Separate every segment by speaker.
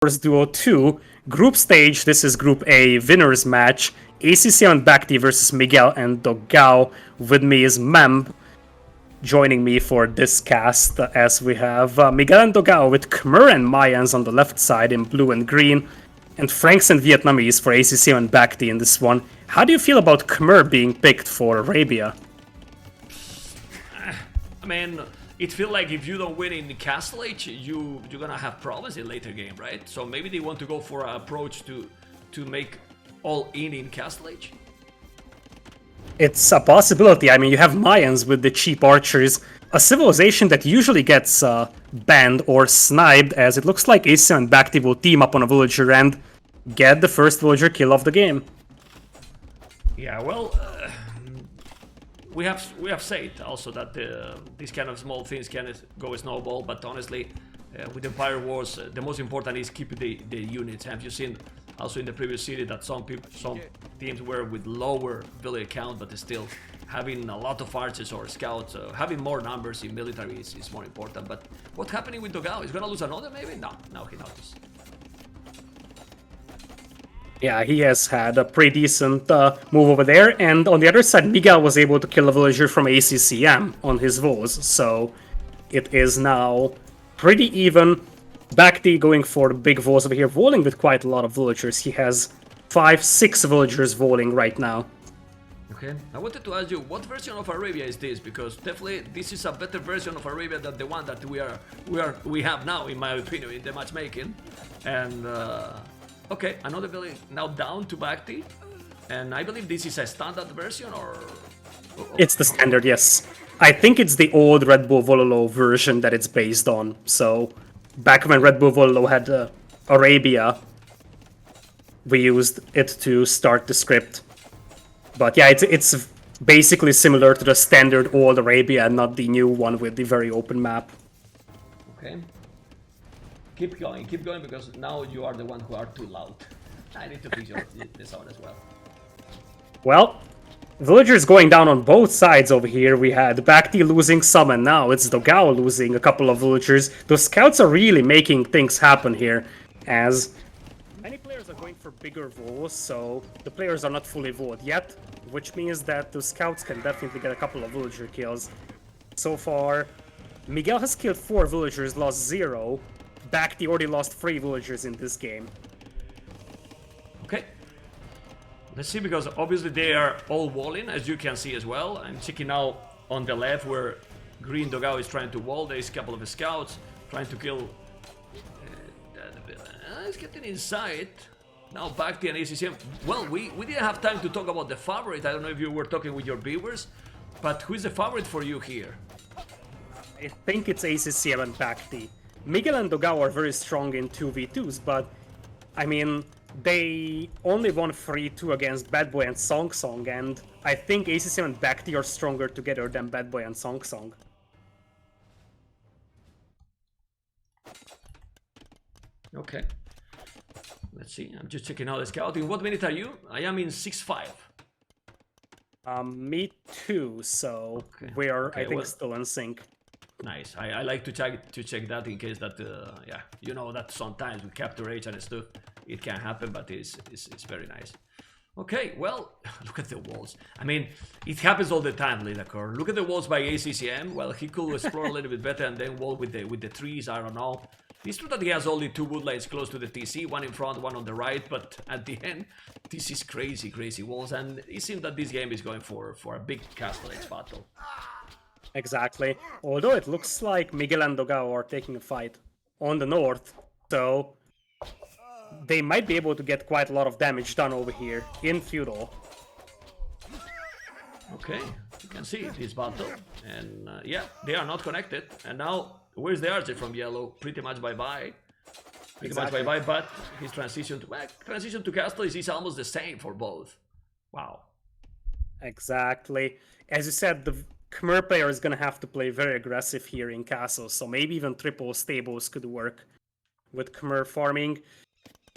Speaker 1: Wars Duo 2, group stage. This is Group A winners match. ACCM BACT versus Miguel and DOGAO. With me is Mem, joining me for this cast, as we have Miguel and DOGAO with Khmer and Mayans on the left side in blue and green, and Franks and Vietnamese for ACCM and BACT in this one. How do you feel about Khmer being picked for Arabia?
Speaker 2: I mean, it feels like if you don't win in the Castle Age, you're gonna have problems in later game, right? So maybe they want to go for an approach to make all in Castle Age.
Speaker 1: It's a possibility. I mean, you have Mayans with the cheap archers, a civilization that usually gets banned or sniped, as it looks like ACCM and BACT will team up on a villager and get the first villager kill of the game.
Speaker 2: Yeah, well, we have said also that these kind of small things can go snowball, but honestly, with Empire Wars, the most important is keep the units. Have you seen also in the previous series that some teams were with lower village count, but still having a lot of archers or scouts, having more numbers in military is more important. But what's happening with DOGAO? Is gonna lose another maybe? No, he noticed.
Speaker 1: Yeah, he has had a pretty decent move over there, and on the other side, Miguel was able to kill a villager from ACCM on his walls, so it is now pretty even. BACT going for the big walls over here, walling with quite a lot of villagers. He has 5-6 villagers walling right now.
Speaker 2: Okay, I wanted to ask you, what version of Arabia is this? Because definitely this is a better version of Arabia than the one that we have now, in my opinion, in the matchmaking. And okay, another village now down to BACT, and I believe this is a standard version, or...
Speaker 1: It's the standard, yes. I think it's the old Red Bull Vololo version that it's based on. So back when Red Bull Vololo had Arabia, we used it to start the script. But yeah, it's basically similar to the standard old Arabia, and not the new one with the very open map.
Speaker 2: Okay. Keep going, because now you are the one who are too loud. I need to fix the sound as well.
Speaker 1: Well, villagers going down on both sides over here. We had BACT losing some, and now it's DOGAO losing a couple of villagers. The scouts are really making things happen here, as many players are going for bigger walls, so the players are not fully walled yet, which means that the scouts can definitely get a couple of villager kills. So far, Miguel has killed 4 villagers, lost 0. BACT already lost 3 villagers in this game.
Speaker 2: Okay. Let's see, because obviously they are all walling, as you can see as well. I'm checking now on the left where green DOGAO is trying to wall. There is a couple of scouts trying to kill. It's getting inside. Now BACT and ACCM. Well, we didn't have time to talk about the favorite. I don't know if you were talking with your viewers, but who is the favorite for you here?
Speaker 1: I think it's ACCM and BACT. Miguel and DOGAO are very strong in 2v2s, but I mean, they only won 3-2 against Bad Boy and Song Song, and I think ACCM and BACT are stronger together than Bad Boy and Song Song.
Speaker 2: Okay. Let's see, I'm just checking out the scouting. What minute are you? I am in 6-5.
Speaker 1: Me too, so okay. We are, okay, I think, well, still in sync.
Speaker 2: Nice. I like to check that in case that yeah, you know that sometimes with capture age and stuff it can happen, but it's very nice. Okay, well, look at the walls. I mean, it happens all the time, Lidacor. Look at the walls by ACCM. Well, he could explore a little bit better and then wall with the trees. I don't know. It's true that he has only 2 woodlines close to the TC, one in front, one on the right, but at the end, this is crazy walls, and it seems that this game is going for a big Castle Age battle.
Speaker 1: Exactly. Although it looks like Miguel and DOGAO are taking a fight on the north, so they might be able to get quite a lot of damage done over here in feudal.
Speaker 2: Okay, you can see this battle, and yeah, they are not connected. And now, where's the archer from yellow? Pretty much bye-bye. Pretty much bye-bye, but his transition to castle is almost the same for both. Wow.
Speaker 1: Exactly. As you said, the Khmer player is going to have to play very aggressive here in castle, so maybe even triple stables could work with Khmer farming.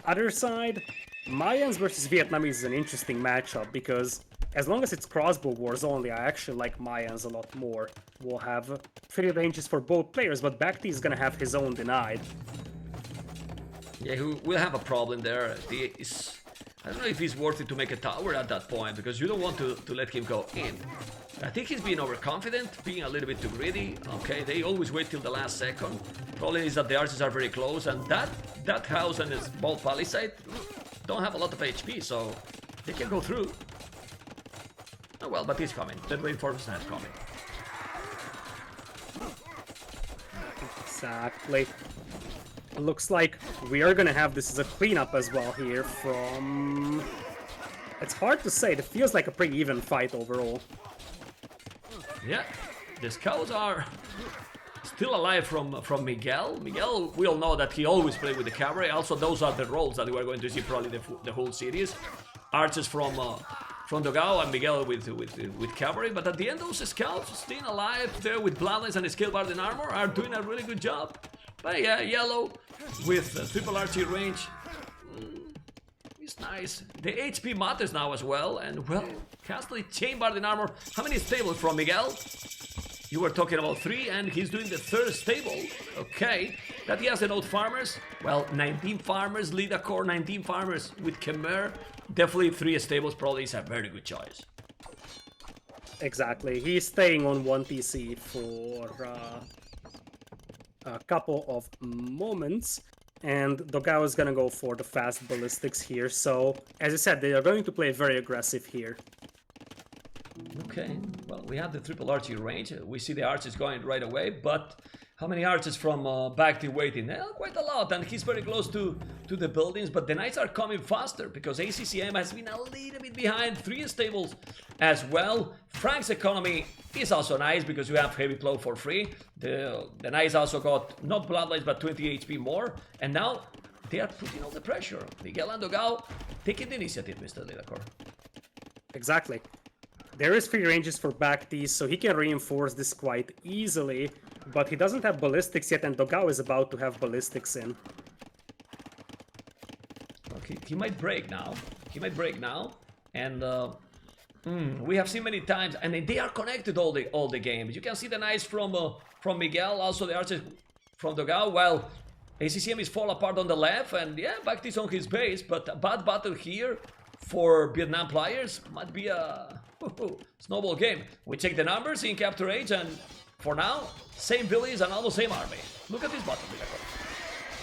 Speaker 1: Other side, Mayans versus Vietnamese is an interesting matchup, because as long as it's crossbow wars only, I actually like Mayans a lot more. We'll have free ranges for both players, but BACT is going to have his own denied.
Speaker 2: Yeah, we'll have a problem there. I don't know if it's worth it to make a tower at that point, because you don't want to let him go in. I think he's being overconfident, being a little bit too greedy. Okay, they always wait till the last second. Problem is that the archers are very close, and that house and his small palisade don't have a lot of HP, so they can go through. Oh well, but he's coming. The reinforcement is coming.
Speaker 1: Exactly. It looks like we are gonna have this as a cleanup as well here from... It's hard to say, it feels like a pretty even fight overall.
Speaker 2: Yeah, the scouts are still alive from Miguel. Miguel, we all know that he always played with the cavalry. Also, those are the roles that we are going to see probably the whole series. Archers from DOGAO and Miguel with cavalry. But at the end, those scouts staying alive there with bloodlines and skill bard and armor are doing a really good job. But yeah, yellow with triple archery range. It's nice. The HP matters now as well, and well, Castle chain bard in armor. How many stables from Miguel? You were talking about 3, and he's doing the 3rd stable. Okay, that he has the old farmers. Well, 19 farmers, lead a core, 19 farmers with Khmer. Definitely 3 stables probably is a very good choice.
Speaker 1: Exactly. He's staying on 1 TC for a couple of moments. And DOGAO is gonna go for the fast ballistics here. So, as I said, they are going to play very aggressive here.
Speaker 2: Okay, well, we have the triple archery range. We see the archers going right away, but how many archers from BACT waiting? Quite a lot, and he's very close to the buildings, but the knights are coming faster because ACCM has been a little bit behind. 3 stables as well. Frank's economy is also nice because you have heavy plow for free. The knights also got not bloodlines but 20 HP more, and now they are putting all the pressure. Miguel and DOGAO taking the initiative, Mr. Lidacor.
Speaker 1: Exactly. There is free ranges for BACT, so he can reinforce this quite easily, but he doesn't have ballistics yet, and DOGAO is about to have ballistics in.
Speaker 2: Okay, he might break now. He might break now, and we have seen many times, and they are connected all the games. You can see the knights from Miguel, also the archers from DOGAO, while ACCM is fall apart on the left, and yeah, BACT is on his base, but a bad battle here for Vietnam players might be a snowball game. We check the numbers in Capture Age, and for now, same village and almost same army. Look at this battle.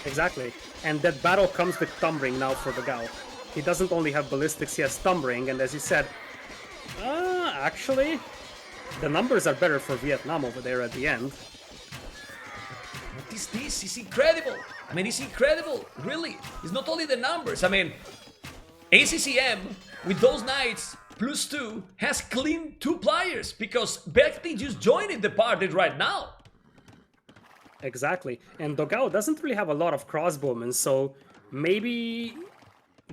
Speaker 1: Exactly, and that battle comes with Tumbling now for DOGAO. He doesn't only have ballistics, he has Tumbling, and as you said, actually, the numbers are better for Vietnam over there at the end.
Speaker 2: What is this? It's incredible. I mean, it's incredible, really. It's not only the numbers. I mean, ACCM with those knights +2 has cleaned 2 players because BACT just joined the party right now.
Speaker 1: Exactly, and DOGAO doesn't really have a lot of crossbowmen, so maybe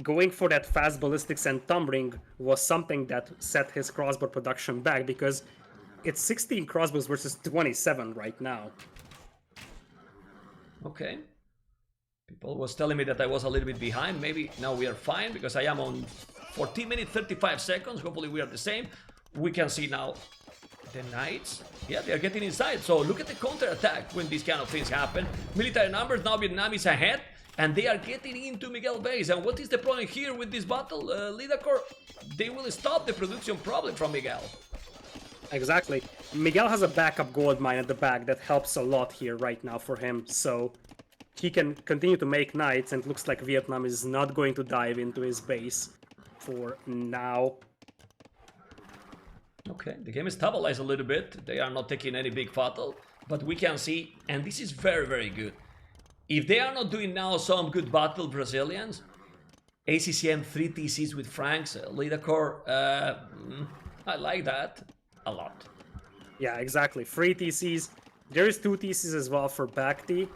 Speaker 1: going for that fast ballistics and Tumbling was something that set his crossbow production back, because it's 16 crossbows versus 27 right now.
Speaker 2: Okay. People was telling me that I was a little bit behind. Maybe now we are fine because I am on 14 minutes 35 seconds. Hopefully we are the same. We can see now the knights. Yeah, they are getting inside. So look at the counter attack when these kind of things happen. Military numbers, now Vietnam is ahead, and they are getting into Miguel base. And what is the problem here with this battle? Lidacor, they will stop the production problem from Miguel.
Speaker 1: Exactly. Miguel has a backup gold mine at the back that helps a lot here right now for him, so he can continue to make knights, and it looks like Vietnam is not going to dive into his base for now.
Speaker 2: Okay, the game is stabilized a little bit. They are not taking any big battle, but we can see, and this is very, very good. If they are not doing now some good battle, Brazilians, ACCM 3 TCs with Franks, Lidacor, I like that a lot.
Speaker 1: Yeah, exactly. 3 TCs. There is 2 TCs as well for BACT.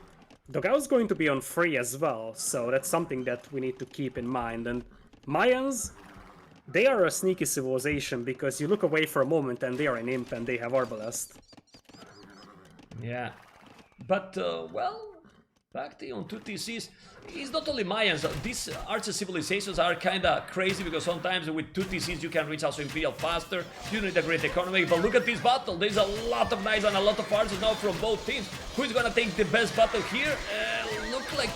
Speaker 1: DOGAO is going to be on free as well, so that's something that we need to keep in mind. And Mayans, they are a sneaky civilization because you look away for a moment and they are an imp and they have Arbalest.
Speaker 2: Yeah, but well, BACT on 2 TCs is not only Mayans. These archer civilizations are kind of crazy because sometimes with 2 TCs you can reach also Imperial faster. You need a great economy, but look at this battle. There's a lot of knights and a lot of archers now from both teams. Who's gonna take the best battle here? Look like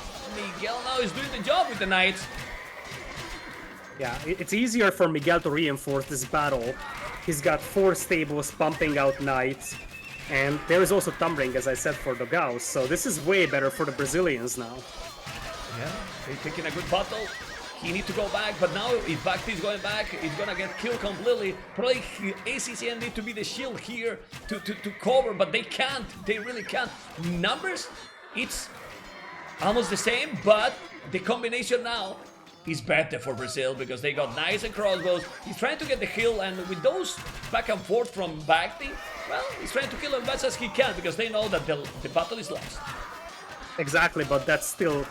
Speaker 2: Miguel now is doing the job with the knights.
Speaker 1: Yeah, it's easier for Miguel to reinforce this battle. He's got 4 stables pumping out knights, and there is also Tumbling, as I said, for DOGAO, so this is way better for the Brazilians now.
Speaker 2: Yeah, they're taking a good battle. He need to go back, but now if BACT is going back, he's gonna get killed completely. Probably ACCM need to be the shield here to cover, but they can't. They really can't. Numbers, it's almost the same, but the combination now is better for Brazil because they got knights and crossbows. He's trying to get the kill, and with those back and forth from BACT, well, he's trying to kill as much as he can because they know that the battle is lost.
Speaker 1: Exactly, but that's still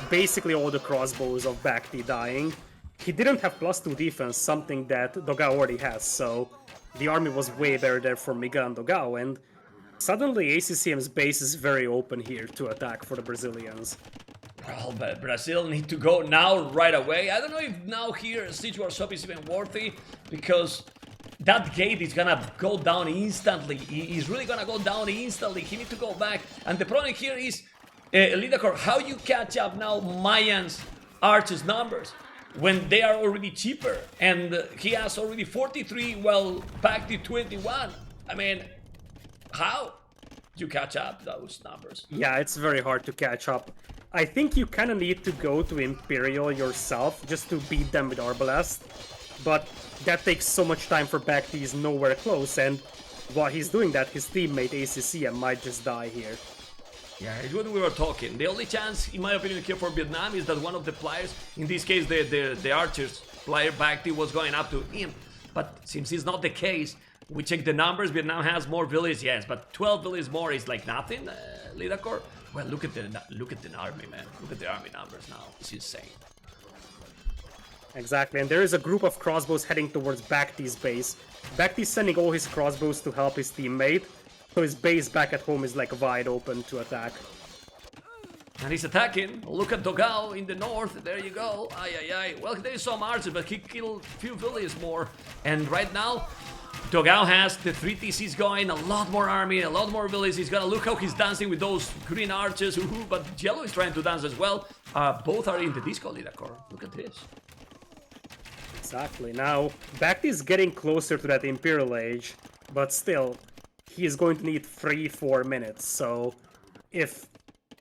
Speaker 1: basically all the crossbows of BACT dying. He didn't have +2 defense, something that DOGAO already has, so the army was way better there for Miguel and DOGAO, and suddenly ACCM's base is very open here to attack for the Brazilians.
Speaker 2: Well, but Brazil need to go now, right away. I don't know if now here Siege Workshop is even worthy, because that gate is gonna go down instantly. He's really gonna go down instantly. He needs to go back, and the problem here is Elidacor, how you catch up now Mayans Archer's numbers when they are already cheaper, and he has already 43 while BACT 21. I mean, how you catch up those numbers?
Speaker 1: Yeah, it's very hard to catch up. I think you kind of need to go to Imperial yourself just to beat them with Arbalest, but that takes so much time for BACT. He's nowhere close, and while he's doing that, his teammate ACCM might just die here.
Speaker 2: Yeah, it's what we were talking. The only chance, in my opinion, here for Vietnam is that one of the players, in this case the Archers player BACT, was going up to him. But since it's not the case, we check the numbers. Vietnam has more villages, yes, but 12 villages more is like nothing. Lidacor. Well, look at the army, man. Look at the army numbers now. It's insane.
Speaker 1: Exactly, and there is a group of crossbows heading towards BACT's base. BACT is sending all his crossbows to help his teammate, so his base back at home is like wide open to attack.
Speaker 2: And he's attacking. Look at DOGAO in the north. There you go. Ay, ay, ay. Well, there is some archers, but he killed a few villages more. And right now, DOGAO has the 3 TCs going, a lot more army, a lot more villages. He's gonna look how he's dancing with those green archers. But Yellow is trying to dance as well. Both are in the disco Lidacor. Look at this.
Speaker 1: Exactly. Now, BACT is getting closer to that Imperial Age, but still, he is going to need 3-4 minutes. So, if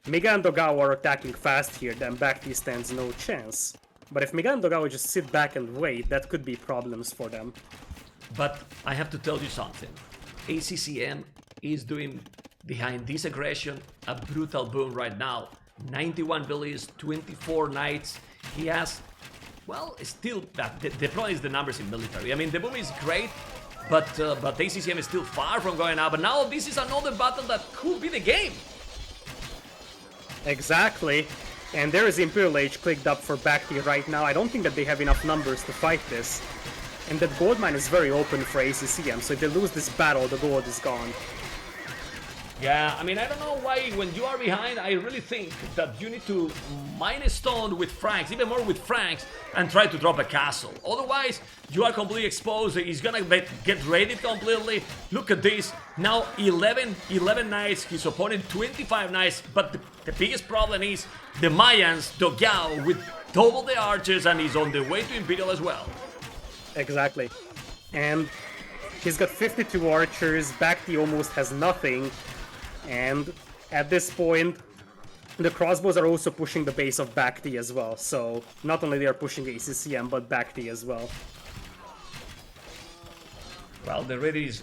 Speaker 1: Miguel and DOGAO are attacking fast here, then BACT stands no chance. But if Miguel and DOGAO just sit back and wait, that could be problems for them.
Speaker 2: But I have to tell you something. ACCM is doing, behind this aggression, a brutal boom right now. 91 villages, 24 knights. He has, well, still, the problem is the numbers in military. I mean, the boom is great, but ACCM is still far from going up. But now this is another battle that could be the game.
Speaker 1: Exactly. And there is Imperial Age clicked up for BACT right now. I don't think that they have enough numbers to fight this. And that gold mine is very open for ACCM, so if they lose this battle, the gold is gone.
Speaker 2: Yeah, I mean, I don't know why when you are behind, I really think that you need to mine a stone with Franks, even more with Franks, and try to drop a castle. Otherwise, you are completely exposed. He's gonna get raided completely. Look at this. Now 11 knights, his opponent 25 knights, but the biggest problem is the Mayans, DOGAO, with double the archers, and he's on the way to Imperial as well.
Speaker 1: Exactly. And he's got 52 archers, BACT almost has nothing. And at this point, the crossbows are also pushing the base of BACT as well. So not only they are pushing ACCM, but BACT as well.
Speaker 2: Well, the raid is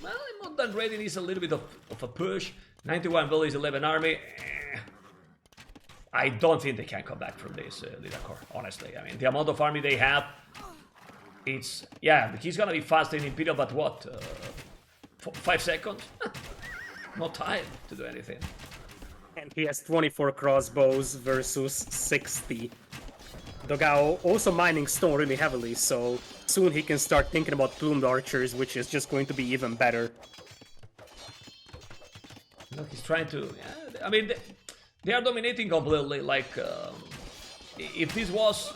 Speaker 2: well, not that raid is a little bit of a push. 91 villages, 11 army. I don't think they can come back from this, Lidacor, honestly. I mean, the amount of army they have, it's, yeah, he's gonna be faster in Imperial, but what? 5 seconds? No time to do anything.
Speaker 1: And he has 24 crossbows versus 60. DOGAO also mining stone really heavily, so soon he can start thinking about plumed archers, which is just going to be even better.
Speaker 2: Look, he's trying to, yeah, I mean, they are dominating completely. Like, if this was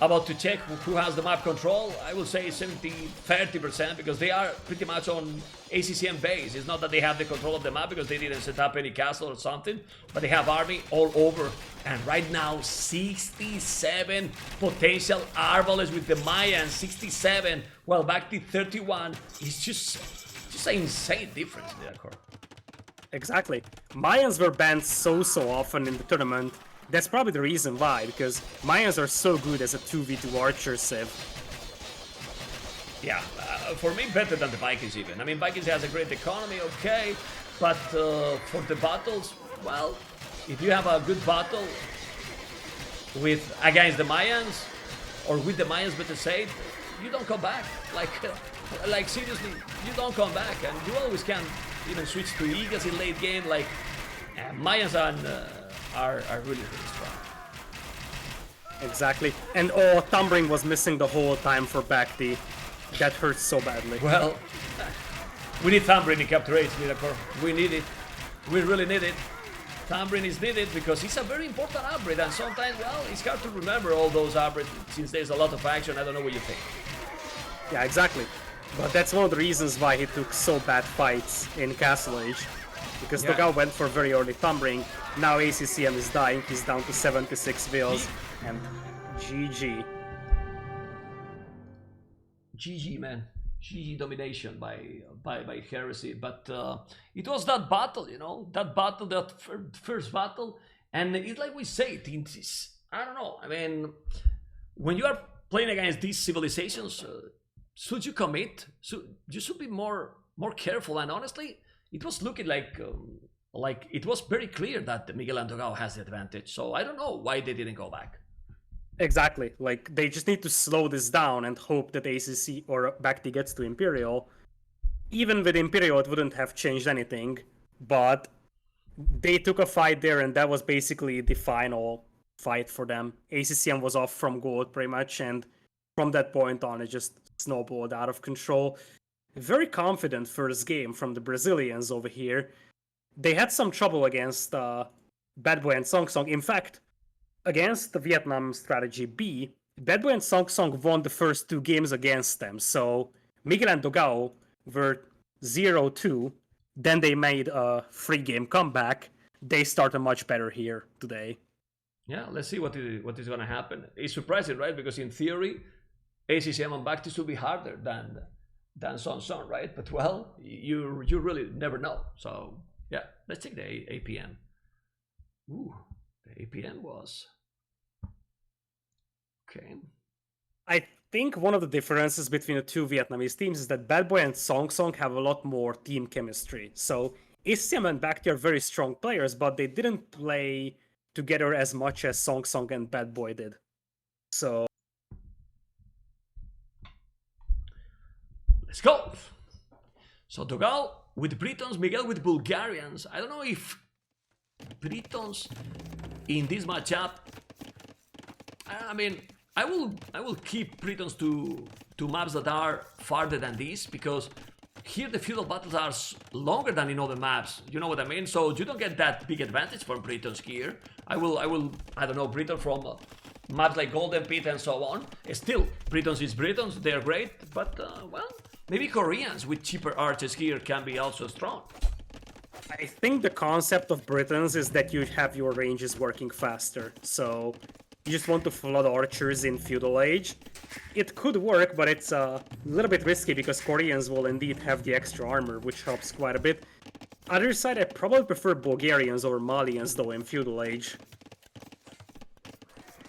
Speaker 2: about to check who has the map control. I will say 30% because they are pretty much on ACCM base. It's not that they have the control of the map because they didn't set up any castle or something, but they have army all over. And right now, 67 potential arbalists with the Maya and 67, well, back to 31. It's just an insane difference there, Cor.
Speaker 1: Exactly. Mayans were banned so often in the tournament. That's probably the reason why, because Mayans are so good as a 2v2 archer civ.
Speaker 2: Yeah, for me, better than the Vikings even. I mean, Vikings has a great economy, okay, but for the battles, well, if you have a good battle against the Mayans, or with the Mayans, better say, you don't come back. Like seriously, you don't come back, and you always can even switch to Eagles in late game. Like Mayans are really strong.
Speaker 1: Exactly. And Thumbring was missing the whole time for BACT. That hurts so badly.
Speaker 2: Well, we need Thumbring in Capture H, Miracle. We need it. We really need it. Thumbring is needed because it's a very important upgrade, and sometimes, well, it's hard to remember all those upgrades since there's a lot of action. I don't know what you think.
Speaker 1: Yeah, exactly. But that's one of the reasons why he took so bad fights in Castle Age. Because DOGAO went for very early Thumbring. Now ACCM is dying. He's down to 76 vills. And GG.
Speaker 2: GG, man. GG domination by Heresy. But it was that battle, you know, that first battle. And it's like we say, I don't know. I mean, when you are playing against these civilizations, should you commit? You should be more careful. And honestly, it was looking like it was very clear that Miguel and DOGAO has the advantage. So I don't know why they didn't go back.
Speaker 1: Exactly. Like, they just need to slow this down and hope that ACC or BACT gets to Imperial. Even with Imperial, it wouldn't have changed anything. But they took a fight there, and that was basically the final fight for them. ACCM was off from gold pretty much, and from that point on, it just snowballed out of control. Very confident first game from the Brazilians over here. They had some trouble against Bad Boy and Song Song. In fact, against the Vietnam strategy B, Bad Boy and Song Song won the first 2 games against them. So Miguel and DOGAO were 0-2. Then they made a 3-game comeback. They started much better here today.
Speaker 2: Yeah, let's see what is going to happen. It's surprising, right? Because in theory, ACCM and BACT should be harder than Song Song, right? But well, you really never know. So yeah, let's take the APN. Ooh, the APN was okay.
Speaker 1: I think one of the differences between the 2 Vietnamese teams is that Bad Boy and Song Song have a lot more team chemistry. So ACCM and BACT are very strong players, but they didn't play together as much as Song Song and Bad Boy did. So
Speaker 2: let's go. So DOGAO with Britons, Miguel with Bulgarians. I don't know if Britons in this matchup. I mean, I will keep Britons to maps that are farther than this, because here the feudal battles are longer than in other maps. You know what I mean? So you don't get that big advantage from Britons here. I don't know, Briton from maps like Golden Pit and so on. Still, Britons is Britons. They're great, but well, maybe Koreans with cheaper archers here can be also strong.
Speaker 1: I think the concept of Britons is that you have your ranges working faster. So you just want to flood archers in feudal age. It could work, but it's a little bit risky because Koreans will indeed have the extra armor, which helps quite a bit. Other side, I probably prefer Bulgarians over Malians though in feudal age.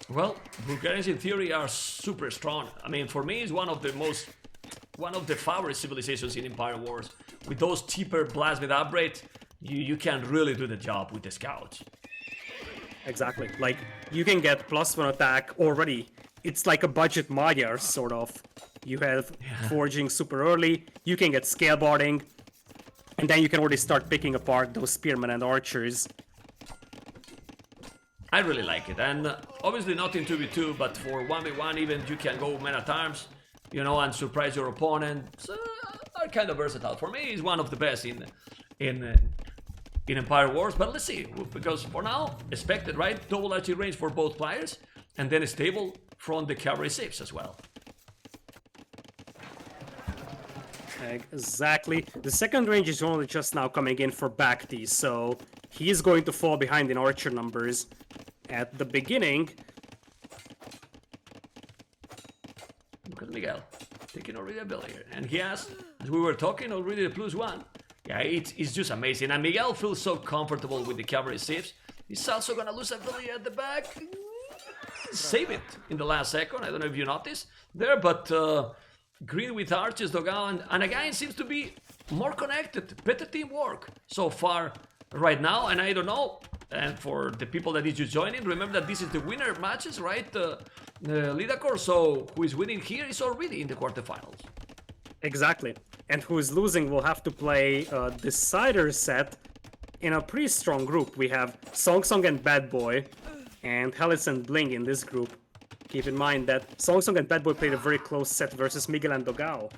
Speaker 2: Well, Bulgarians in theory are super strong. I mean, for me, it's one of the favorite civilizations in Empire Wars. With those cheaper plasmid upgrades, you can really do the job with the scouts.
Speaker 1: Exactly. Like, you can get +1 attack already. It's like a budget Magyar, sort of. You have forging super early, you can get scale barding, and then you can already start picking apart those spearmen and archers.
Speaker 2: I really like it, and obviously not in 2v2, but for 1v1 even you can go men at arms, you know, and surprise your opponent. So, are kind of versatile. For me, it's one of the best in Empire Wars, but let's see, because for now, expected, right? Double archery range for both players, and then stable from the cavalry ships as well.
Speaker 1: Exactly. The second range is only just now coming in for BACT, so he is going to fall behind in archer numbers at the beginning.
Speaker 2: Look at Miguel, taking already a bill here. And he has, as we were talking, already the +1. Yeah, it's just amazing. And Miguel feels so comfortable with the cavalry ships. He's also gonna lose a ability at the back. Save it in the last second. I don't know if you noticed there, but green with archers, DOGAO, and again seems to be more connected. Better teamwork so far right now. And I don't know. And for the people that is just joining, remember that this is the winner matches, right? Lidacor. So who is winning here is already in the quarterfinals.
Speaker 1: Exactly. And who is losing will have to play a decider set in a pretty strong group. We have Song Song and Bad Boy, and Hellis and Bling in this group. Keep in mind that Song Song and Bad Boy played a very close set versus Miguel and DOGAO.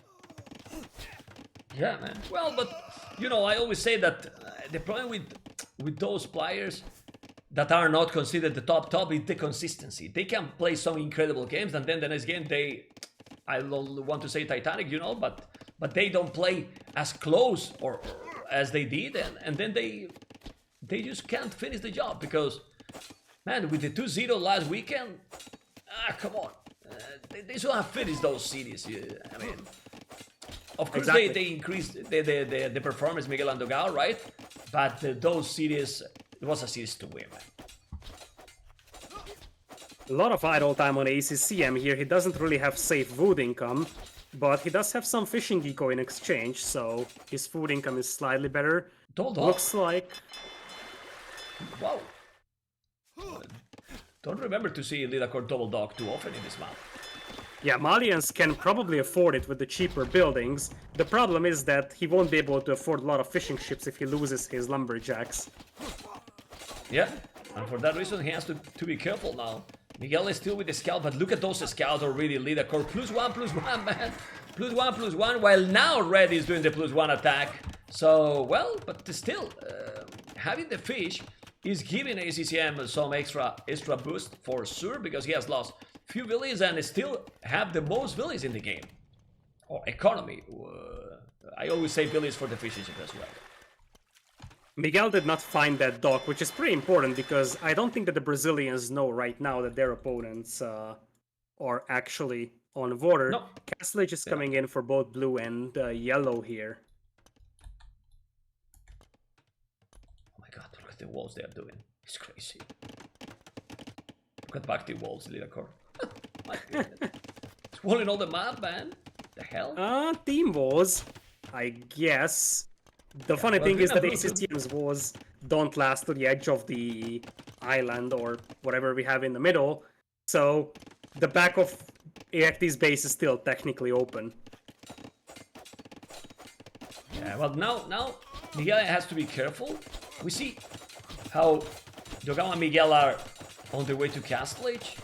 Speaker 2: Yeah, man. Well, but you know, I always say that the problem with those players that are not considered the top is the consistency. They can play some incredible games, and then the next game I don't want to say Titanic, you know, but they don't play as close or as they did, and then they just can't finish the job because, man, with the 2-0 last weekend, come on, they should have finished those series. I mean, of course exactly. they increased the performance, Miguel and DOGAO, right? But those series, it was a series to win, man.
Speaker 1: A lot of idle time on ACCM here. He doesn't really have safe food income, but he does have some fishing eco in exchange, so his food income is slightly better. Looks like...
Speaker 2: Wow. Don't remember to see Lidacor double dog too often in this map.
Speaker 1: Yeah, Malians can probably afford it with the cheaper buildings. The problem is that he won't be able to afford a lot of fishing ships if he loses his lumberjacks.
Speaker 2: Yeah, and for that reason he has to be careful now. Miguel is still with the scout, but look at those scouts already. Lidacor +1/+1, man. +1/+1, while now Red is doing the +1 attack. So, well, but still, having the fish is giving ACCM some extra boost for sure, because he has lost few villages and still have the most villages in the game. Or economy. I always say villages for the fishing ship as well.
Speaker 1: Miguel did not find that dock, which is pretty important because I don't think that the Brazilians know right now that their opponents are actually on water.
Speaker 2: No.
Speaker 1: Castlage is coming in for both blue and yellow here.
Speaker 2: Oh my god, look at the walls they are doing. It's crazy. Look at back the walls, Lidacor. My goodness. It's walling all the map, man. The hell?
Speaker 1: Team wars, I guess. The funny thing is that ACCM's wars don't last to the edge of the island or whatever we have in the middle, so the back of ACT's base is still technically open.
Speaker 2: Yeah, well now Miguel has to be careful. We see how DOGAO and Miguel are on the way to Castlage.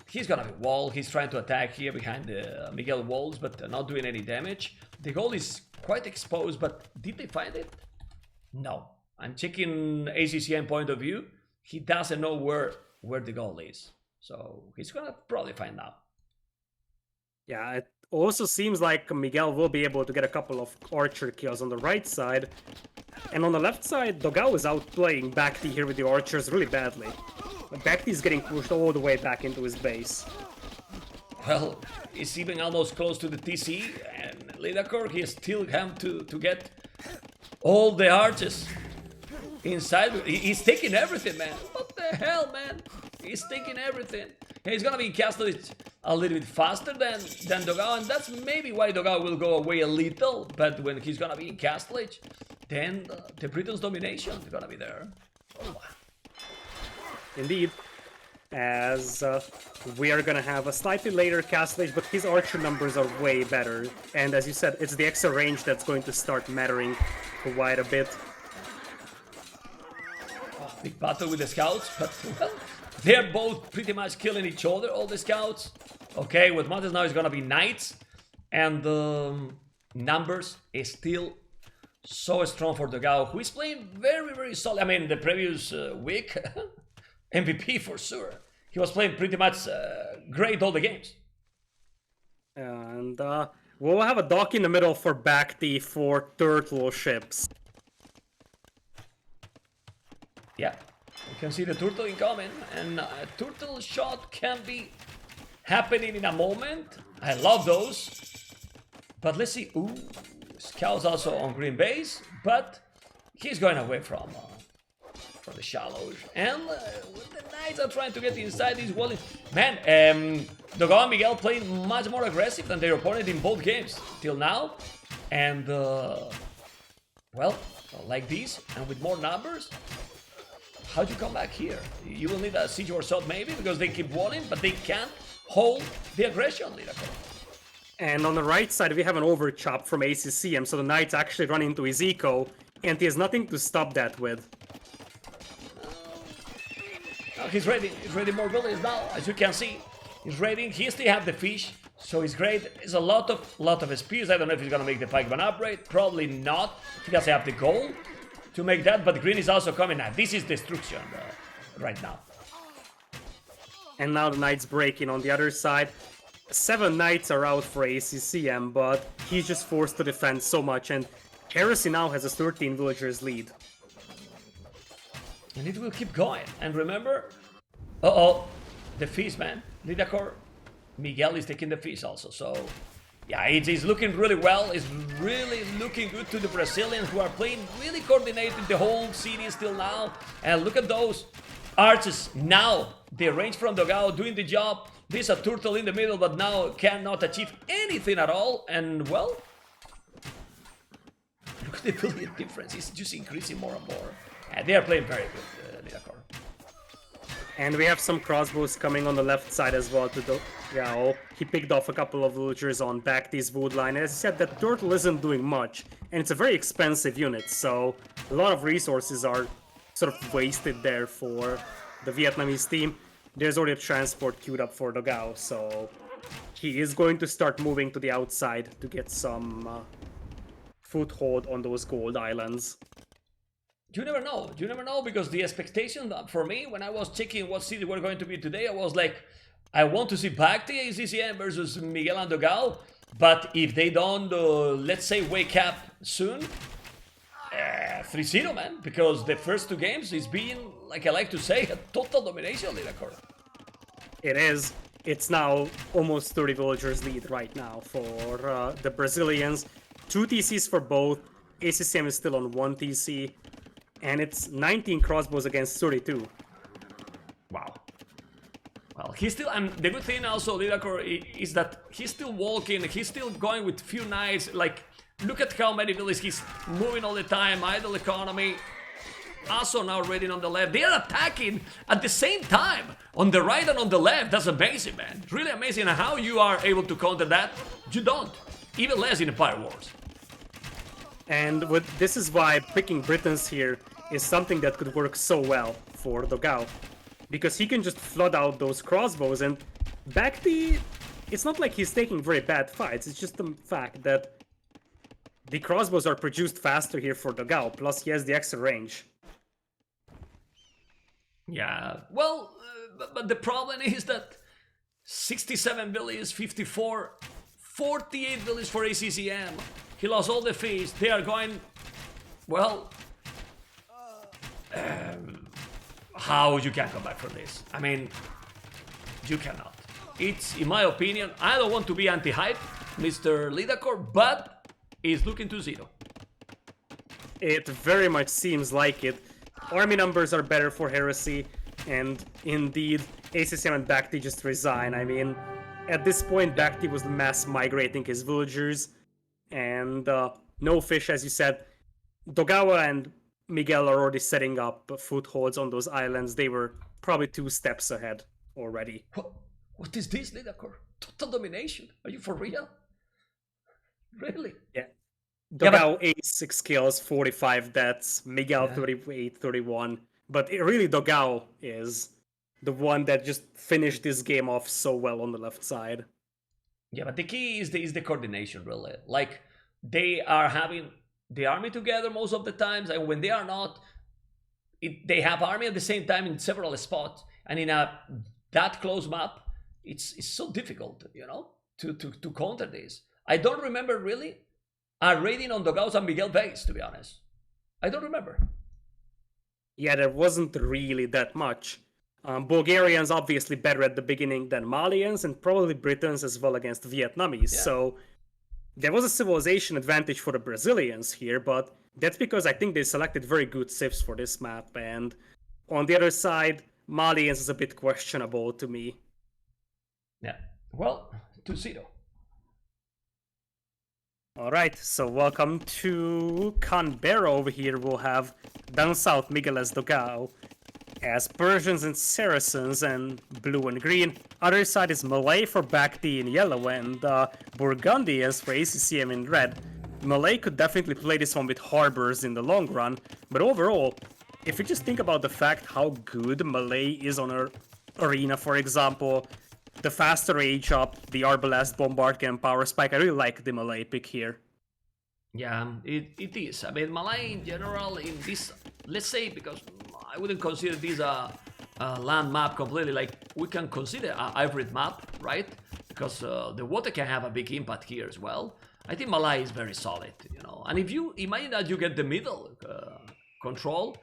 Speaker 2: He's gonna be wall. He's trying to attack here behind the Miguel walls, but not doing any damage. The goal is quite exposed, but did they find it? No. I'm checking ACCM point of view. He doesn't know where the goal is. So he's gonna probably find out.
Speaker 1: Yeah, it also seems like Miguel will be able to get a couple of archer kills on the right side. And on the left side, DOGAO is outplaying BACT here with the archers really badly. BACT is getting pushed all the way back into his base.
Speaker 2: Well, he's even almost close to the TC, and Lidacor, he still have to get all the archers inside. He's taking everything, man. What the hell, man? He's taking everything. He's gonna be in Castlage a little bit faster than DOGAO, and that's maybe why DOGAO will go away a little, but when he's gonna be in Castlage, then the Britain's domination is gonna be there. Oh.
Speaker 1: Indeed. As we are gonna have a slightly later Castlage, but his archer numbers are way better. And as you said, it's the extra range that's going to start mattering quite a bit.
Speaker 2: Oh, big battle with the scouts, but well, they're both pretty much killing each other, all the scouts. Okay, what matters now is gonna be knights, and numbers is still so strong for DOGAO, who is playing very, very solid. I mean, the previous week, MVP for sure. he was playing pretty much great all the games.
Speaker 1: And we'll have a dock in the middle for BACT for turtle ships.
Speaker 2: Yeah, you can see the turtle incoming, and a turtle shot can be happening in a moment. I love those. But let's see. Ooh, Scouts also on green base, but he's going away from the shallows. And the Knights are trying to get inside these walls. Man, DOGAO Miguel playing much more aggressive than their opponent in both games till now. And, well, like this, and with more numbers, how'd you come back here? You will need a siege or assault maybe, because they keep walling, but they can't hold the aggression, Lidakor.
Speaker 1: And on the right side, we have an overchop from ACCM, so the Knights actually run into his eco, and he has nothing to stop that with.
Speaker 2: Oh, he's ready more villains now, as you can see. He's ready, he still have the fish, so he's great. There's a lot of spears. I don't know if he's gonna make the pikeman upgrade, probably not. He doesn't have the goal to make that, but green is also coming now. This is destruction right now.
Speaker 1: And now the Knights break in on the other side. 7 Knights are out for ACCM, but he's just forced to defend so much, and Heresy now has a 13 villagers lead.
Speaker 2: And it will keep going. And remember, uh-oh, the feast, man. Lidakor, Miguel is taking the feast also, so yeah, it's looking really well. It's really looking good to the Brazilians, who are playing really coordinated the whole series till now. And look at those archers now. The range from DOGAO doing the job. There's a turtle in the middle, but now cannot achieve anything at all. And well, look at the affiliate difference. It's just increasing more and more. And they are playing very good, Lidakor.
Speaker 1: And we have some crossbows coming on the left side as well to DOGAO. He picked off a couple of villagers on BACT's wood line. As I said, that turtle isn't doing much, and it's a very expensive unit, so a lot of resources are sort of wasted there for the Vietnamese team. There's already a transport queued up for DOGAO, so he is going to start moving to the outside to get some foothold on those gold islands.
Speaker 2: You never know. You never know, because the expectation for me when I was checking what city we're going to be today, I was like, I want to see BACT ACCM versus Miguel and DOGAO, but if they don't, let's say, wake up soon, 3-0, man, because the first 2 games is being, like I like to say, a total domination, Lidakor.
Speaker 1: It is. It's now almost 30 villagers lead right now for the Brazilians. 2 TCs for both. ACCM is still on 1 TC. And it's 19 crossbows against 32.
Speaker 2: Wow. Well, he's still, and the good thing also, Lidakor, is that he's still walking, he's still going with few knights. Like, look at how many villages he's moving all the time, idle economy. Also now raiding on the left. They are attacking at the same time, on the right and on the left. That's amazing, man. Really amazing. And how you are able to counter that, you don't. Even less in Empire Wars.
Speaker 1: And this is why picking Britons here is something that could work so well for DOGAO. Because he can just flood out those crossbows, and BACT, it's not like he's taking very bad fights, it's just the fact that the crossbows are produced faster here for DOGAO, plus he has the extra range.
Speaker 2: Yeah, well, but the problem is that 67 villages, 54, 48 villages for ACCM. He lost all the fees. They are going, well, how you can come back from this? I mean, you cannot. It's, in my opinion, I don't want to be anti-hype, Mr. Lidakor, but it's looking to 0.
Speaker 1: It very much seems like it. Army numbers are better for Heresy, and indeed, ACCM and BACT just resign. I mean, at this point, BACT was mass migrating his villagers, and no fish, as you said. DOGAO and Miguel are already setting up footholds on those islands. They were probably 2 steps ahead already.
Speaker 2: What is this, Lidakor? Total domination? Are you for real? Really?
Speaker 1: Yeah. DOGAO 86 kills, 45 deaths, Miguel 38, 31. But really, DOGAO is the one that just finished this game off so well on the left side.
Speaker 2: Yeah, but the key is the coordination, really. Like, they are having the army together most of the times, and when they are not, they have army at the same time in several spots, and in a that close map, it's so difficult, you know, to counter this. I don't remember really a raiding on DOGAO San Miguel base, to be honest. I don't remember.
Speaker 1: Yeah, there wasn't really that much. Bulgarians obviously better at the beginning than Malians, and probably Britons as well against Vietnamese.
Speaker 2: Yeah.
Speaker 1: So there was a civilization advantage for the Brazilians here, but that's because I think they selected very good civs for this map. And on the other side, Malians is a bit questionable to me.
Speaker 2: Yeah. Well, 2-0.
Speaker 1: Alright, so welcome to Canberra over here. We'll have down south Miguel as DOGAO, as Persians and Saracens and blue and green. Other side is Malay for BACT in yellow and Burgundians for ACCM in red. Malay could definitely play this one with harbors in the long run, but overall, if you just think about the fact how good Malay is on her arena, for example, the faster age up, the Arbalest, Bombard Can, Power Spike, I really like the Malay pick here.
Speaker 2: Yeah, it is. I mean, Malay in general, in this, let's say, because I wouldn't consider this a land map completely, like, we can consider a hybrid map, right? Because the water can have a big impact here as well. I think Malay is very solid, you know. And if you imagine that you get the middle control,